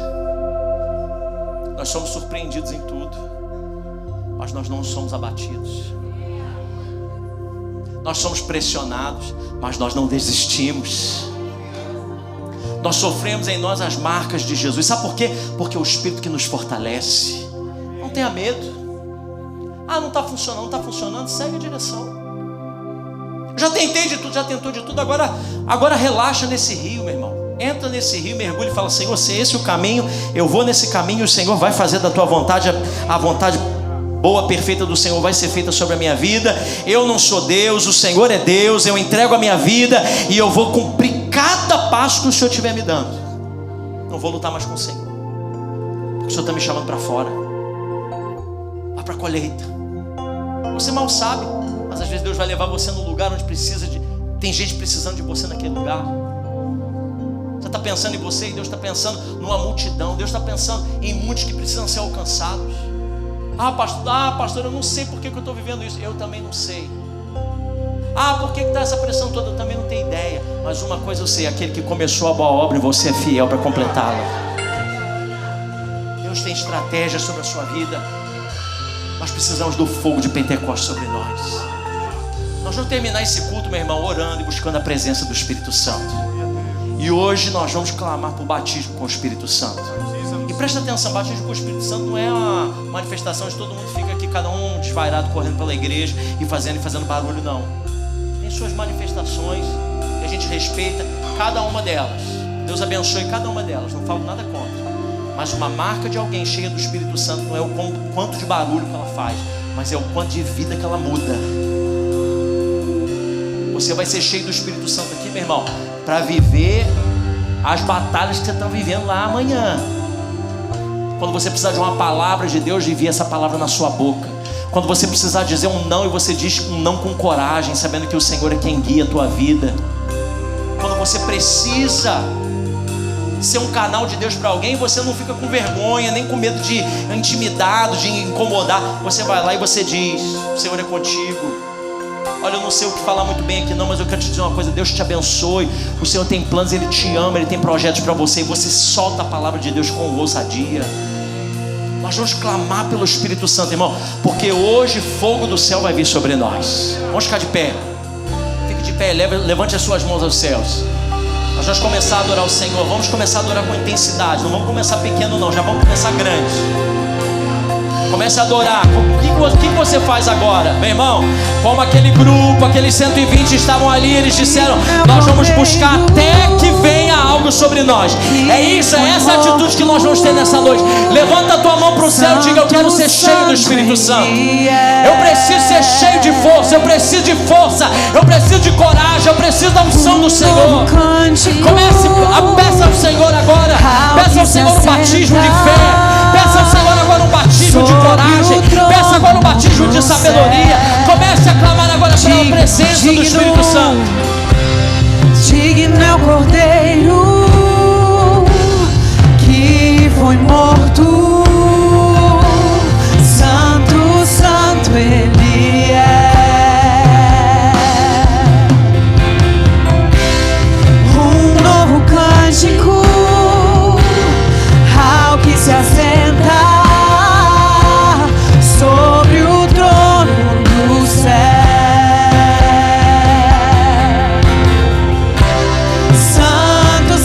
Nós somos surpreendidos em tudo, mas nós não somos abatidos. Nós somos pressionados, mas nós não desistimos. Nós sofremos em nós as marcas de Jesus. Sabe por quê? Porque é o Espírito que nos fortalece. Não tenha medo. Não está funcionando, não está funcionando, segue a direção. Já tentei de tudo, já tentou de tudo. Agora relaxa nesse rio, meu irmão. Entra nesse rio, mergulha e fala: Senhor, se esse é o caminho, eu vou nesse caminho. O Senhor vai fazer da tua vontade, a vontade boa, perfeita do Senhor vai ser feita sobre a minha vida. Eu não sou Deus, o Senhor é Deus. Eu entrego a minha vida e eu vou cumprir cada passo que o Senhor estiver me dando. Não vou lutar mais com o Senhor, porque o Senhor está me chamando para fora. Vá para a colheita. Você mal sabe, mas às vezes Deus vai levar você num lugar onde tem gente precisando de você naquele lugar. Você está pensando em você e Deus está pensando numa multidão. Deus está pensando em muitos que precisam ser alcançados. Pastor, eu não sei por que eu estou vivendo isso. Eu também não sei. Por que está essa pressão toda? Eu também não tenho ideia. Mas uma coisa eu sei: aquele que começou a boa obra, e você é fiel para completá-la. Deus tem estratégia sobre a sua vida. Nós precisamos do fogo de Pentecostes sobre nós. Nós vamos terminar esse culto, meu irmão, orando e buscando a presença do Espírito Santo. E hoje nós vamos clamar por batismo com o Espírito Santo. E presta atenção: batismo com o Espírito Santo não é uma manifestação de todo mundo fica aqui, cada um desvairado, correndo pela igreja e fazendo barulho, não. Tem suas manifestações e a gente respeita cada uma delas. Deus abençoe cada uma delas, não falo nada contra. Mas uma marca de alguém cheia do Espírito Santo não é o quanto de barulho que ela faz, mas é o quanto de vida que ela muda. Você vai ser cheio do Espírito Santo aqui, meu irmão, para viver as batalhas que você está vivendo lá amanhã. Quando você precisar de uma palavra de Deus, envie essa palavra na sua boca. Quando você precisar dizer um não, e você diz um não com coragem, sabendo que o Senhor é quem guia a tua vida. Quando você precisa ser um canal de Deus para alguém, você não fica com vergonha, nem com medo de intimidado, de incomodar. Você vai lá e você diz: o Senhor é contigo. Olha, eu não sei o que falar muito bem aqui não, mas eu quero te dizer uma coisa: Deus te abençoe. O Senhor tem planos, Ele te ama, Ele tem projetos para você. E você solta a palavra de Deus com ousadia. Nós vamos clamar pelo Espírito Santo, irmão, porque hoje fogo do céu vai vir sobre nós. Vamos ficar de pé. Fique de pé, levante as suas mãos aos céus. Nós vamos começar a adorar o Senhor. Vamos começar a adorar com intensidade. Não vamos começar pequeno não, já vamos começar grande. Comece a adorar. O que você faz agora, meu irmão? Como aquele grupo, aqueles 120 estavam ali, eles disseram: nós vamos buscar até que venha algo sobre nós. É isso, é essa atitude que nós vamos ter nessa noite. Levanta a tua mão para o céu e diga: eu quero ser cheio do Espírito Santo. Eu preciso ser cheio de força. Eu preciso de força. Eu preciso de coragem. Eu preciso da unção do Senhor. Peça ao Senhor agora. Peça ao Senhor um batismo de fé. Peça ao Senhor agora um batismo de coragem. Peça agora um batismo de sabedoria. Comece a clamar agora pela presença do Espírito Santo.
Digno é o Cordeiro que foi morto. Santo, santo Ele é. Um novo cântico ao que se assenta sobre o trono do céu. Santo,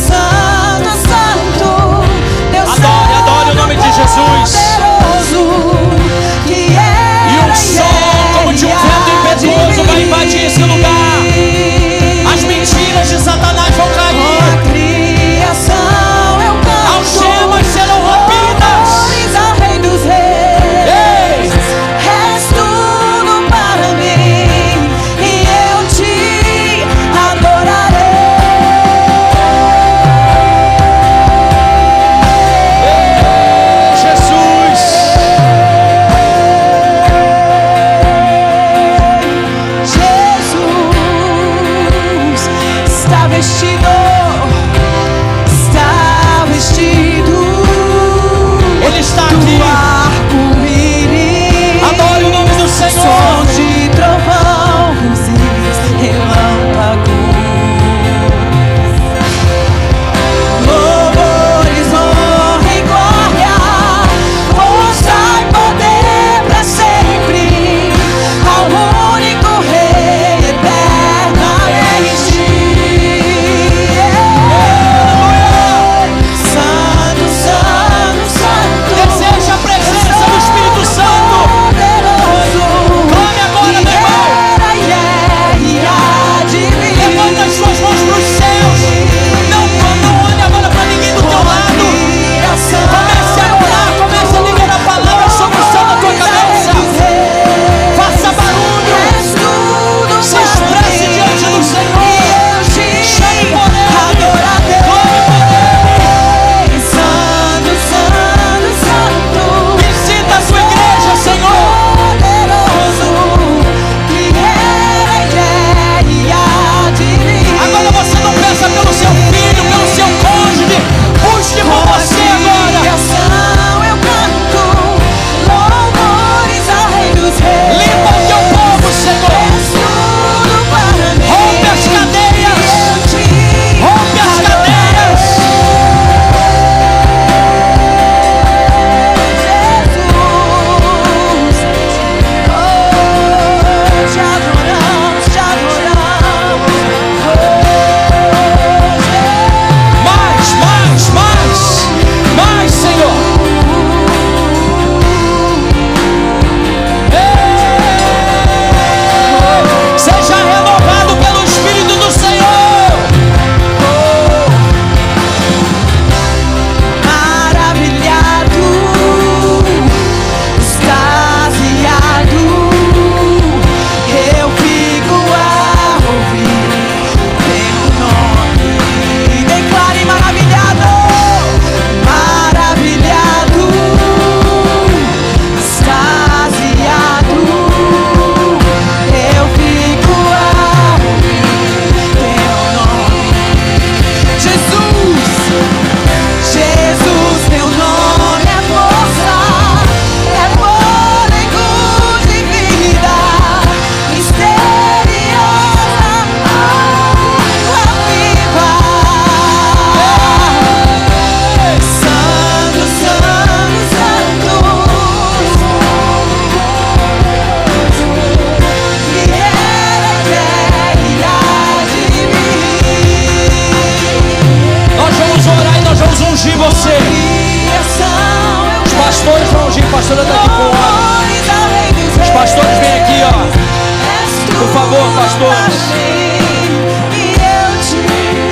Por favor, pastor.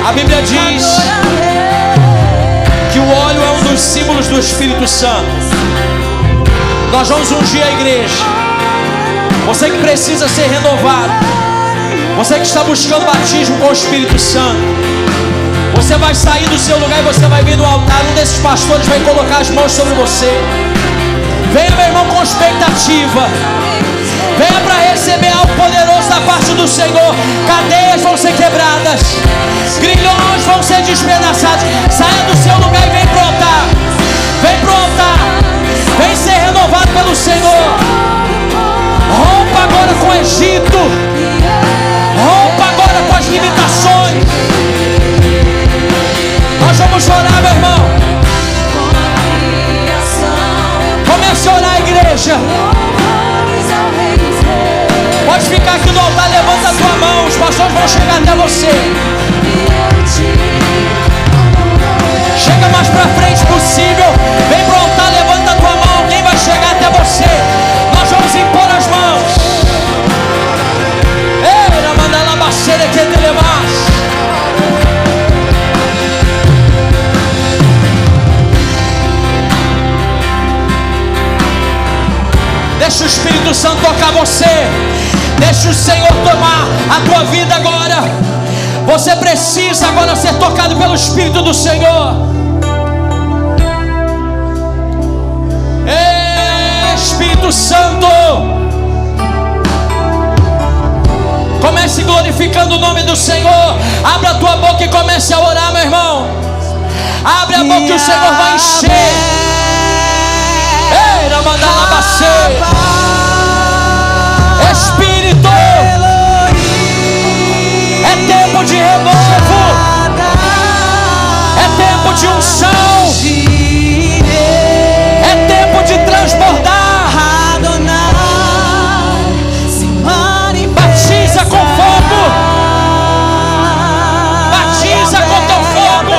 A Bíblia diz que o óleo é um dos símbolos do Espírito Santo. Nós vamos ungir a igreja. Você que precisa ser renovado, você que está buscando batismo com o Espírito Santo, você vai sair do seu lugar e você vai vir no altar. Um desses pastores vai colocar as mãos sobre você. Venha, meu irmão, com expectativa. Venha para receber algo poderoso da parte do Senhor. Cadeias vão ser quebradas, grilhões vão ser despedaçados. Saia do seu lugar e vem pro altar. Vem pro altar. Vem ser renovado pelo Senhor. Rompa agora com o Egito. Rompa agora com as limitações. Nós vamos orar, meu irmão. Comece a orar, igreja. Pode ficar aqui no altar, levanta a tua mão. Os pastores vão chegar até você. Chega mais pra frente possível. Vem pro altar, levanta a tua mão. Alguém vai chegar até você. Nós vamos impor as mãos. Era mandar lá baixeira que te levasse. Deixa o Espírito Santo tocar você. Deixa o Senhor tomar a tua vida agora. Você precisa agora ser tocado pelo Espírito do Senhor. Espírito Santo, comece glorificando o nome do Senhor. Abra a tua boca e comece a orar, meu irmão. Abre a boca que o Senhor vai encher. Ei, Espírito, é tempo de renovo, é tempo de unção, é tempo de transbordar. Batiza com fogo, batiza com teu fogo.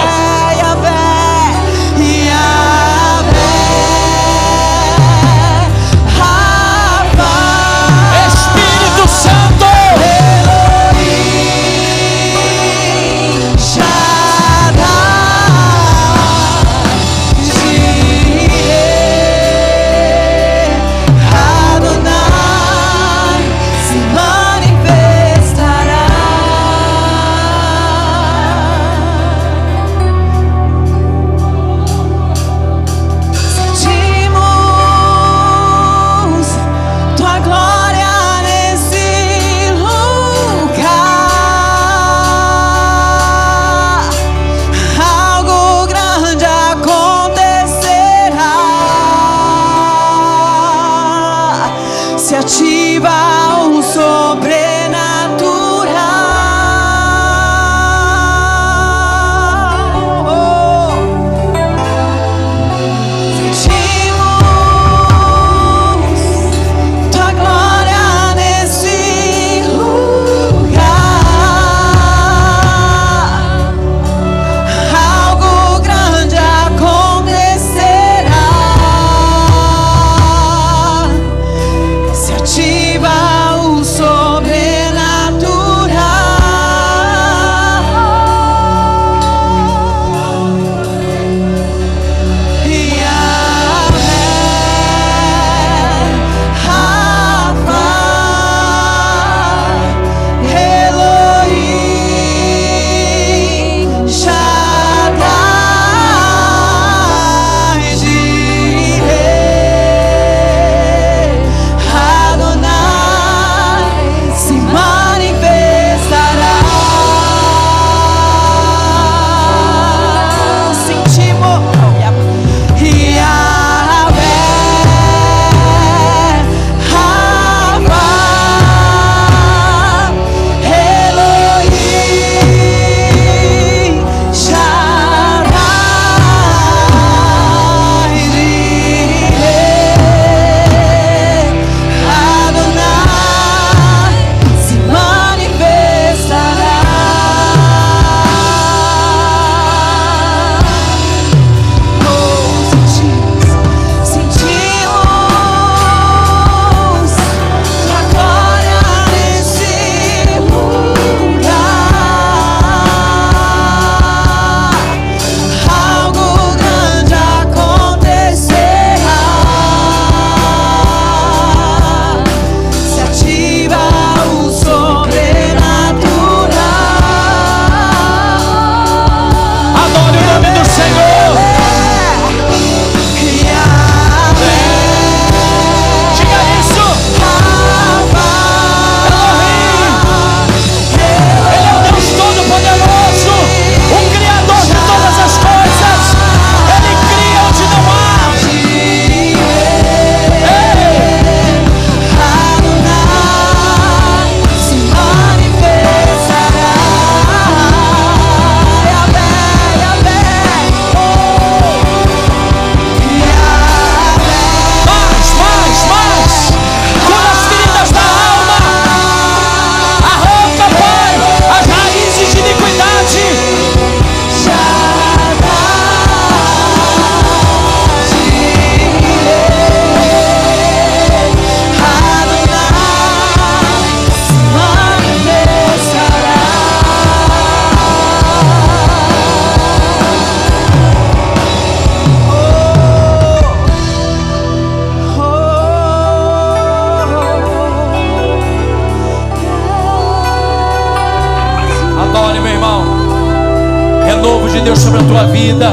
de Deus sobre a tua vida.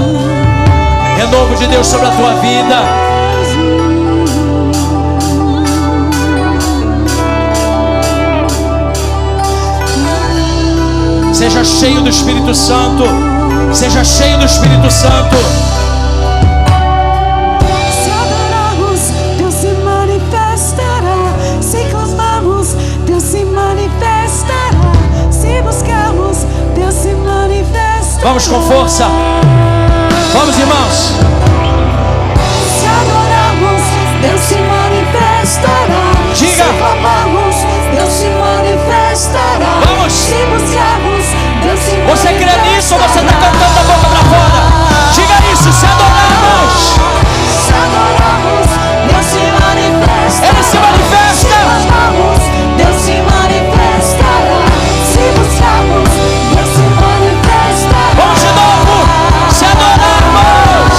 Renovo de Deus sobre a tua vida. Seja cheio do Espírito Santo. Seja cheio do Espírito Santo.
Se adorarmos, Deus se manifestará. Se clamarmos, Deus se manifestará. Se buscarmos, Deus se manifestará.
Vamos com força. Vamos, irmãos.
Se adorarmos, Deus se manifestará.
Diga.
Se clamarmos, Deus se manifestará.
Vamos.
Se buscarmos, Deus se manifestará.
Você crê nisso ou você está cantando da boca para fora? Diga isso. Se adorarmos,
Se adorarmos, Deus se manifestará.
Ele se manifesta.
Se clamamos, Deus se manifestará. Se buscarmos, Deus se manifestará.
Vamos de novo. Se adorarmos.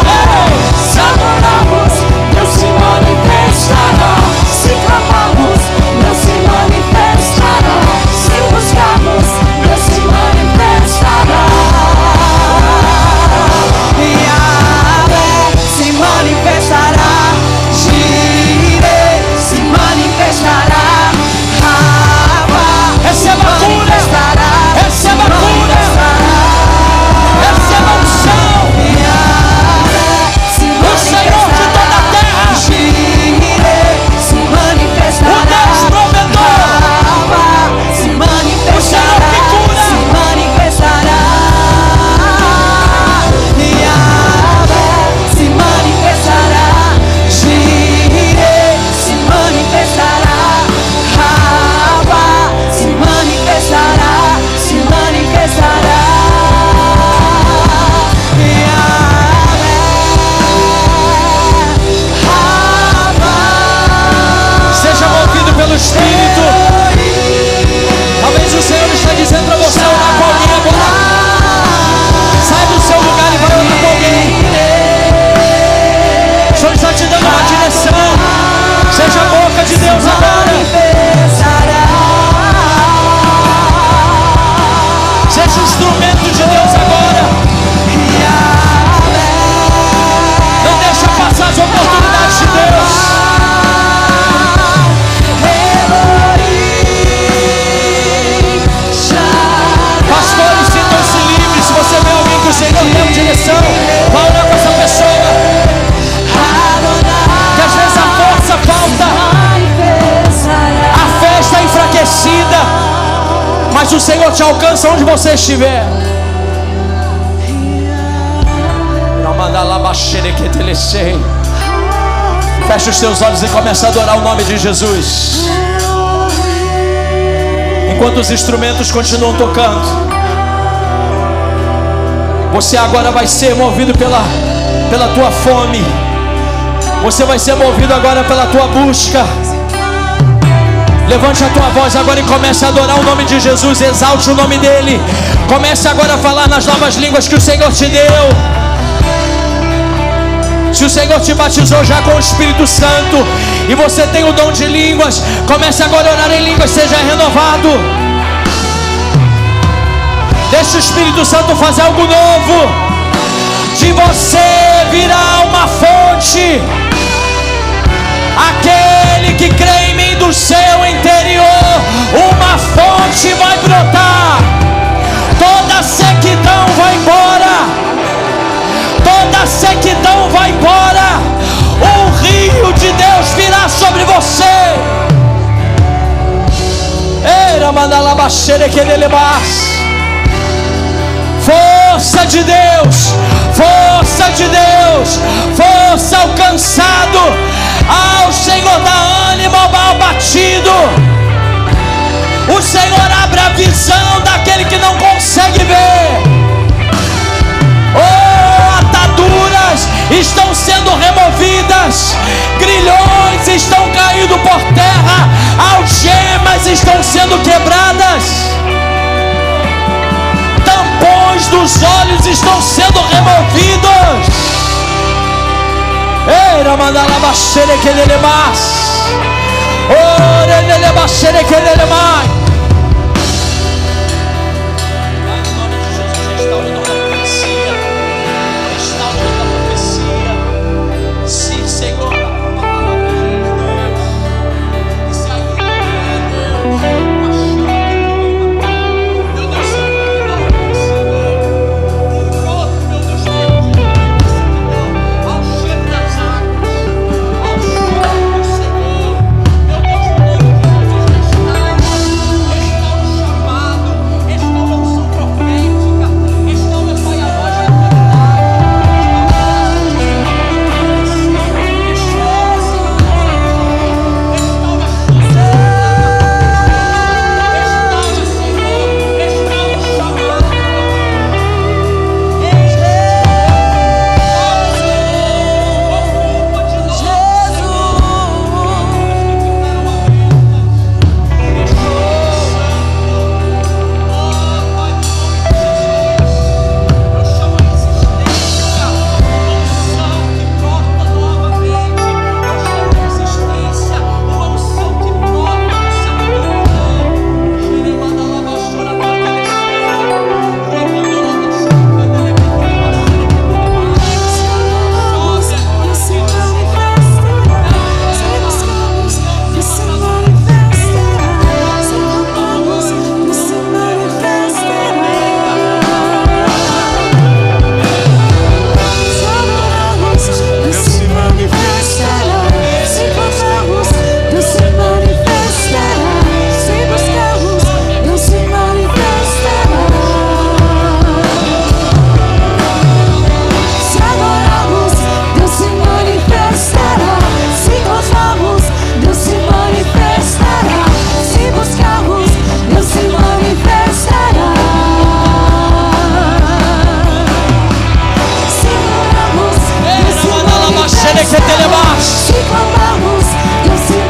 Ei.
Se adorarmos, Deus se manifestará. Se clamamos, Deus se manifestará. Se buscarmos, Deus se manifestará. Yahvé se manifestará. Jireh se manifestará. Rafa
Receba a cura. Receba a cura. Receba a unção. O Senhor de toda a terra.
Jireh se
O
manifestará.
Deus provedor.
Se manifestará.
O Senhor que cura.
Se manifestará. Yahvé se manifestará. Jireh se manifestará. Rafa se manifestará. Se manifestará. Yahvé, Rafa.
Seja movido pelo Espírito. Talvez o Senhor está dizendo para você orar com alguém agora. Sai do seu lugar e vai orar com alguém. O Senhor está te dando uma direção. Seja a boca de Deus agora. Seja o instrumento de Deus agora. Não deixa passar as oportunidades de Deus. Pastores, sintam-se livres. Se você vê alguém que o Senhor deu direção, vá orar com essa pessoa. Que às vezes a força falta, a fé está enfraquecida, mas o Senhor te alcança onde você estiver. Feche os teus olhos e comece a adorar o nome de Jesus. Enquanto os instrumentos continuam tocando, você agora vai ser movido pela tua fome. Você vai ser movido agora pela tua busca. Levante a tua voz agora e comece a adorar o nome de Jesus. Exalte o nome dele. Comece agora a falar nas novas línguas que o Senhor te deu. Se o Senhor te batizou já com o Espírito Santo e você tem o dom de línguas, comece agora a orar em línguas, seja renovado. Deixe o Espírito Santo fazer algo novo. De você virá uma fonte. Aquele que crê em mim, do seu interior uma fonte vai brotar. Toda sequidão vai embora. Toda sequidão vai embora. Um rio de Deus virá sobre você. Força de Deus, força de Deus, força ao cansado, ao Senhor dá ânimo ao mal batido. O Senhor abre a visão daquele que não consegue ver. Ataduras estão sendo removidas, grilhões estão caindo por terra, algemas estão sendo quebradas, tampões dos olhos estão sendo removidos. Era mandala baixere que ele mais. Ora ele baixere que ele mais. Pai, no nome de Jesus, restaura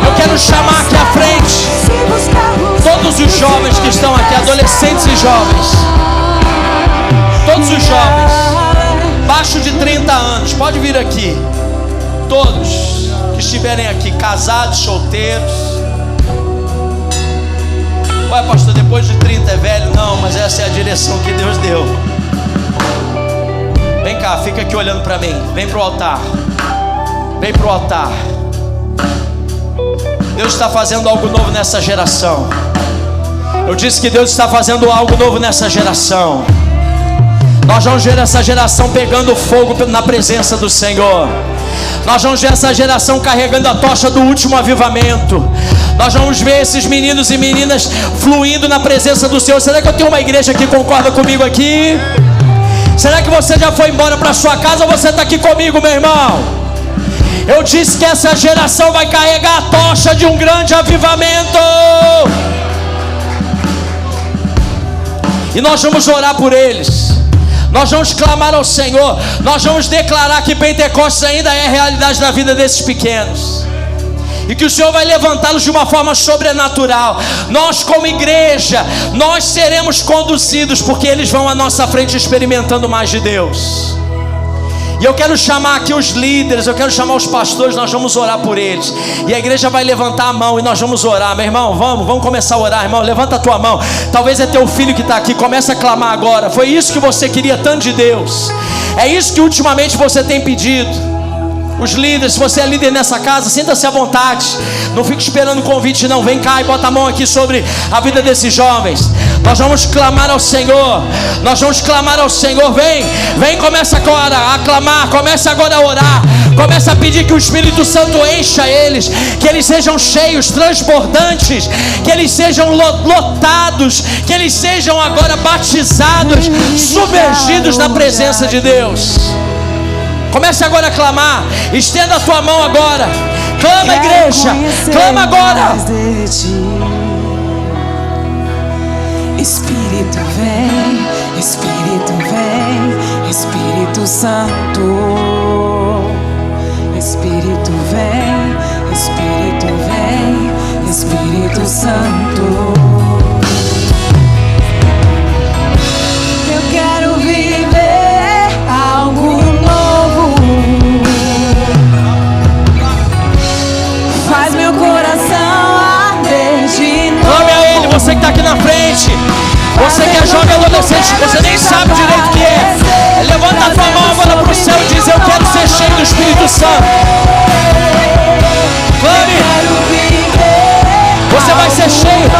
Eu quero chamar aqui à frente todos os jovens que estão aqui, adolescentes e jovens. Todos os jovens, abaixo de 30 anos, pode vir aqui. Todos que estiverem aqui, casados, solteiros. Ué, pastor, depois de 30 é velho? Não, mas essa é a direção que Deus deu. Vem cá, fica aqui olhando para mim. Vem pro altar. Vem pro altar. Deus está fazendo algo novo nessa geração. Eu disse que Deus está fazendo algo novo nessa geração. Nós vamos ver essa geração pegando fogo na presença do Senhor. Nós vamos ver essa geração carregando a tocha do último avivamento. Nós vamos ver esses meninos e meninas fluindo na presença do Senhor. Será que eu tenho uma igreja que concorda comigo aqui? Será que você já foi embora para sua casa ou você está aqui comigo, meu irmão? Eu disse que essa geração vai carregar a tocha de um grande avivamento. E nós vamos orar por eles. Nós vamos clamar ao Senhor. Nós vamos declarar que Pentecostes ainda é realidade na vida desses pequenos. E que o Senhor vai levantá-los de uma forma sobrenatural. Nós como igreja, nós seremos conduzidos, porque eles vão à nossa frente experimentando mais de Deus. E eu quero chamar aqui os líderes, eu quero chamar os pastores, nós vamos orar por eles. E a igreja vai levantar a mão e nós vamos orar. Meu irmão, vamos começar a orar, irmão. Levanta a tua mão. Talvez é teu filho que está aqui, começa a clamar agora. Foi isso que você queria tanto de Deus. É isso que ultimamente você tem pedido. Os líderes, se você é líder nessa casa, sinta-se à vontade. Não fique esperando o convite não. Vem cá e bota a mão aqui sobre a vida desses jovens. Nós vamos clamar ao Senhor. Nós vamos clamar ao Senhor. Vem, começa agora a clamar. Começa agora a orar. Começa a pedir que o Espírito Santo encha eles. Que eles sejam cheios, transbordantes. Que eles sejam lotados. Que eles sejam agora batizados, submergidos na presença de Deus. Comece agora a clamar. Estenda a tua mão agora. Clama, igreja. Clama agora.
Espírito vem, Espírito vem, Espírito Santo. Espírito vem, Espírito vem, Espírito Santo. Eu quero viver algo novo. Faz meu coração arder de novo.
Clame a Ele, você que está aqui na frente. Você que é jovem adolescente, você nem sabe direito o que é. Levanta a tua mão agora para o céu e diz: eu quero ser cheio do Espírito Santo. Clame. Você vai ser cheio.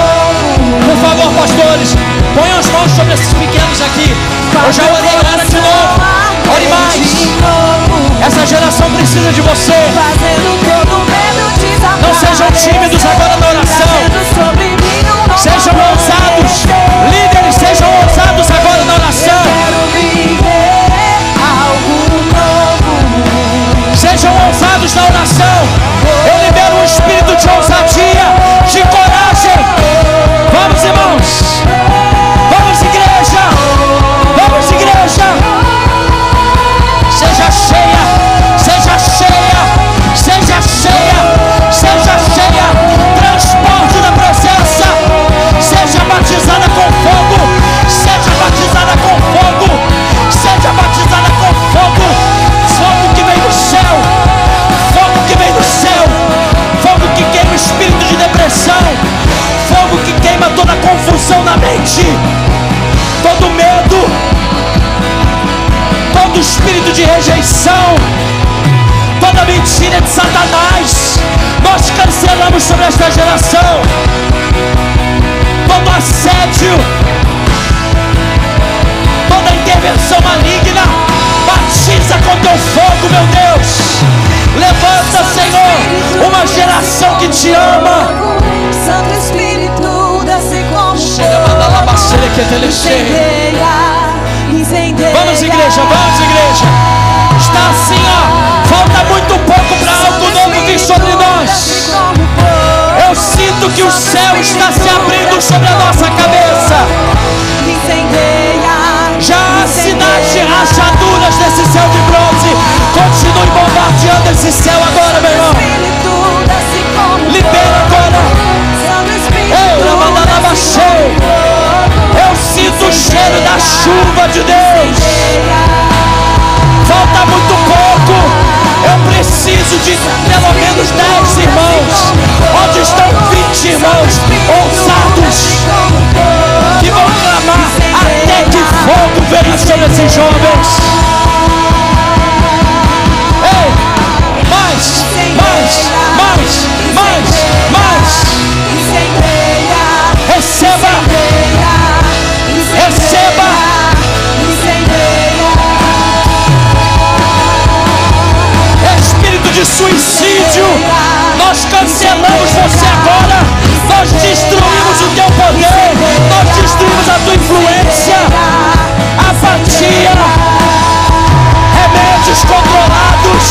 confusão na mente, todo medo, todo espírito de rejeição, toda mentira de Satanás, nós cancelamos sobre esta geração. Todo assédio, toda intervenção maligna, batiza com teu fogo, meu Deus. Levanta, Senhor, uma geração que te ama.
Santo Espírito, desce como incendeia.
Vamos, igreja, vamos, igreja. Está assim, ó. Falta muito pouco para algo novo vir sobre nós. Eu sinto que o céu está se abrindo sobre a nossa cabeça. Já há sinais de rachaduras nesse céu de bronze. Continue bombardeando esse céu agora, meu irmão. Libera agora. Eu sinto o cheiro da chuva de Deus. Falta muito pouco. Eu preciso de pelo menos 10 irmãos. Onde estão 20 irmãos ousados que vão clamar até que fogo venha sobre esses jovens. Ei, mais. Receba. Espírito de suicídio, nós cancelamos você agora. Nós destruímos o teu poder. Nós destruímos a tua influência. Apatia, remédios controlados,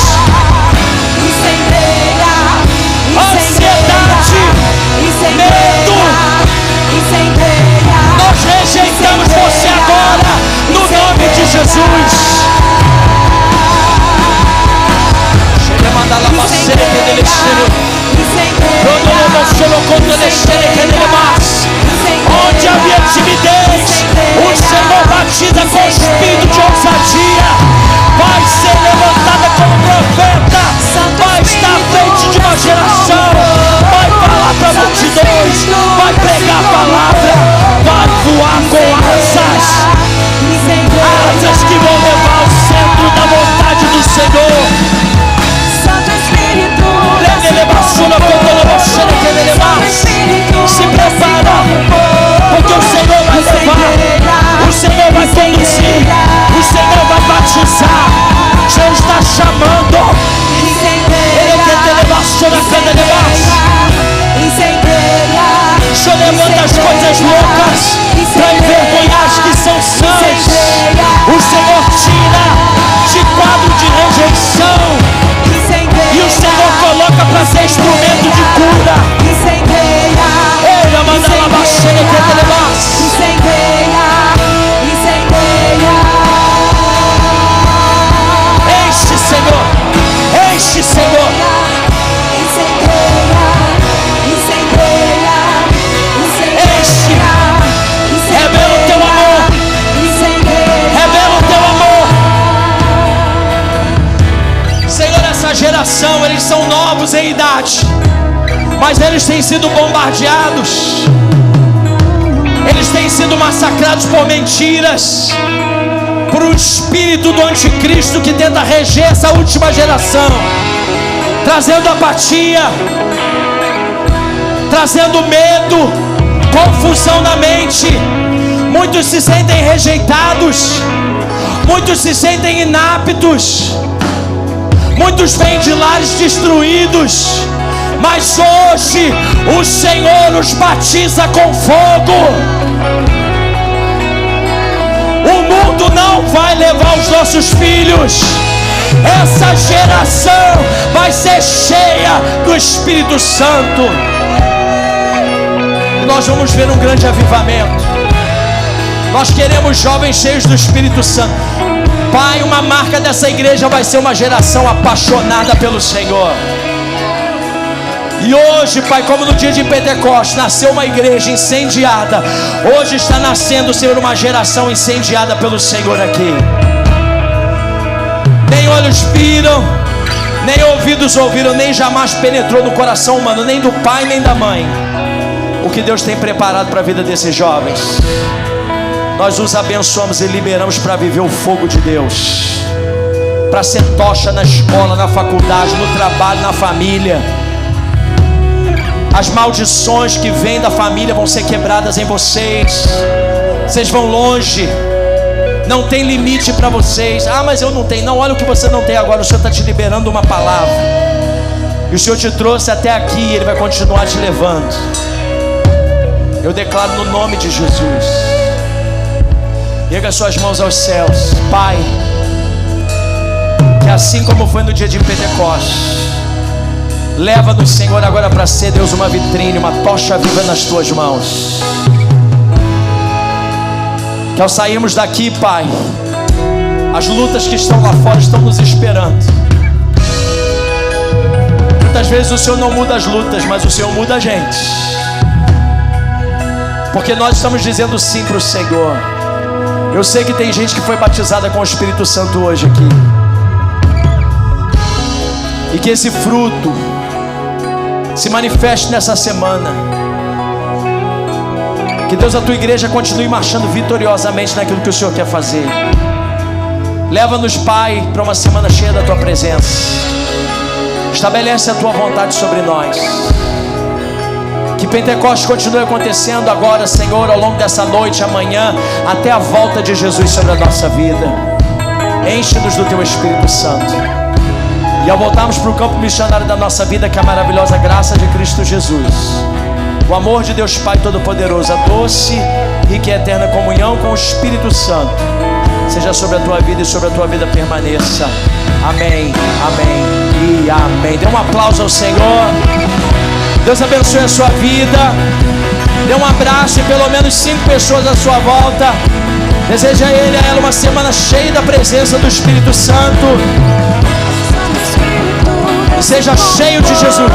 ansiedade, medo. Nós rejeitamos você agora, no nome de Jesus. Onde havia timidez, o Senhor batiza com espírito de ousadia. Vai ser levantada como profeta, vai estar à frente de uma geração, vai falar para multidões, vai pregar a palavra, vai voar com asas que vão levar ao centro da vontade do Senhor. Se prepara, porque o Senhor vai levar, o Senhor vai conduzir, o Senhor vai batizar. Já está chamando. Ele quer te levar sobre a cana de baixo. O Senhor levanta as coisas loucas para envergonhar as que são sãs. O Senhor tira de quadro de rejeição e o Senhor coloca para ser instrumento de cura. Ele manda lá baixar e quer te levar. Enche, Senhor. Enche, Senhor. Enche. Revela o teu amor. Revela o teu amor. Senhor, essa geração, eles são novos em idade, mas eles têm sido bombardeados. Eles têm sido massacrados por mentiras, por um espírito do anticristo que tenta reger essa última geração, trazendo apatia, trazendo medo, confusão na mente. Muitos se sentem rejeitados, muitos se sentem inaptos, muitos vêm de lares destruídos. Mas hoje o Senhor os batiza com fogo. O mundo não vai levar os nossos filhos. Essa geração vai ser cheia do Espírito Santo. E nós vamos ver um grande avivamento. Nós queremos jovens cheios do Espírito Santo. Pai, uma marca dessa igreja vai ser uma geração apaixonada pelo Senhor. E hoje, Pai, como no dia de Pentecostes nasceu uma igreja incendiada, hoje está nascendo, Senhor, uma geração incendiada pelo Senhor aqui. Nem olhos viram, nem ouvidos ouviram, nem jamais penetrou no coração humano, nem do pai nem da mãe, o que Deus tem preparado para a vida desses jovens. Nós os abençoamos e liberamos para viver o fogo de Deus, para ser tocha na escola, na faculdade, no trabalho, na família. As maldições que vêm da família vão ser quebradas em vocês. Vocês vão longe. Não tem limite para vocês. Ah, mas eu não tenho. Não, olha o que você não tem agora. O Senhor está te liberando uma palavra. E o Senhor te trouxe até aqui e Ele vai continuar te levando. Eu declaro no nome de Jesus. Erga suas mãos aos céus. Pai, que assim como foi no dia de Pentecostes, leva-nos, Senhor, agora para ser, Deus, uma vitrine, uma tocha viva nas tuas mãos. Que ao sairmos daqui, Pai, as lutas que estão lá fora estão nos esperando. Muitas vezes o Senhor não muda as lutas, mas o Senhor muda a gente, porque nós estamos dizendo sim para o Senhor. Eu sei que tem gente que foi batizada com o Espírito Santo hoje aqui, e que esse fruto se manifeste nessa semana. Que Deus, a tua igreja continue marchando vitoriosamente naquilo que o Senhor quer fazer. Leva-nos, Pai, para uma semana cheia da tua presença. Estabelece a tua vontade sobre nós. Que Pentecostes continue acontecendo agora, Senhor, ao longo dessa noite, amanhã, até a volta de Jesus sobre a nossa vida. Enche-nos do teu Espírito Santo. E ao voltarmos para o campo missionário da nossa vida, que é a maravilhosa graça de Cristo Jesus, o amor de Deus Pai Todo-Poderoso, a doce, rica e eterna comunhão com o Espírito Santo, seja sobre a tua vida e sobre a tua vida permaneça. Amém, amém e amém. Dê um aplauso ao Senhor. Deus abençoe a sua vida. Dê um abraço em pelo menos 5 pessoas à sua volta. Deseja a ele, a ela, uma semana cheia da presença do Espírito Santo. Seja cheio de Jesus.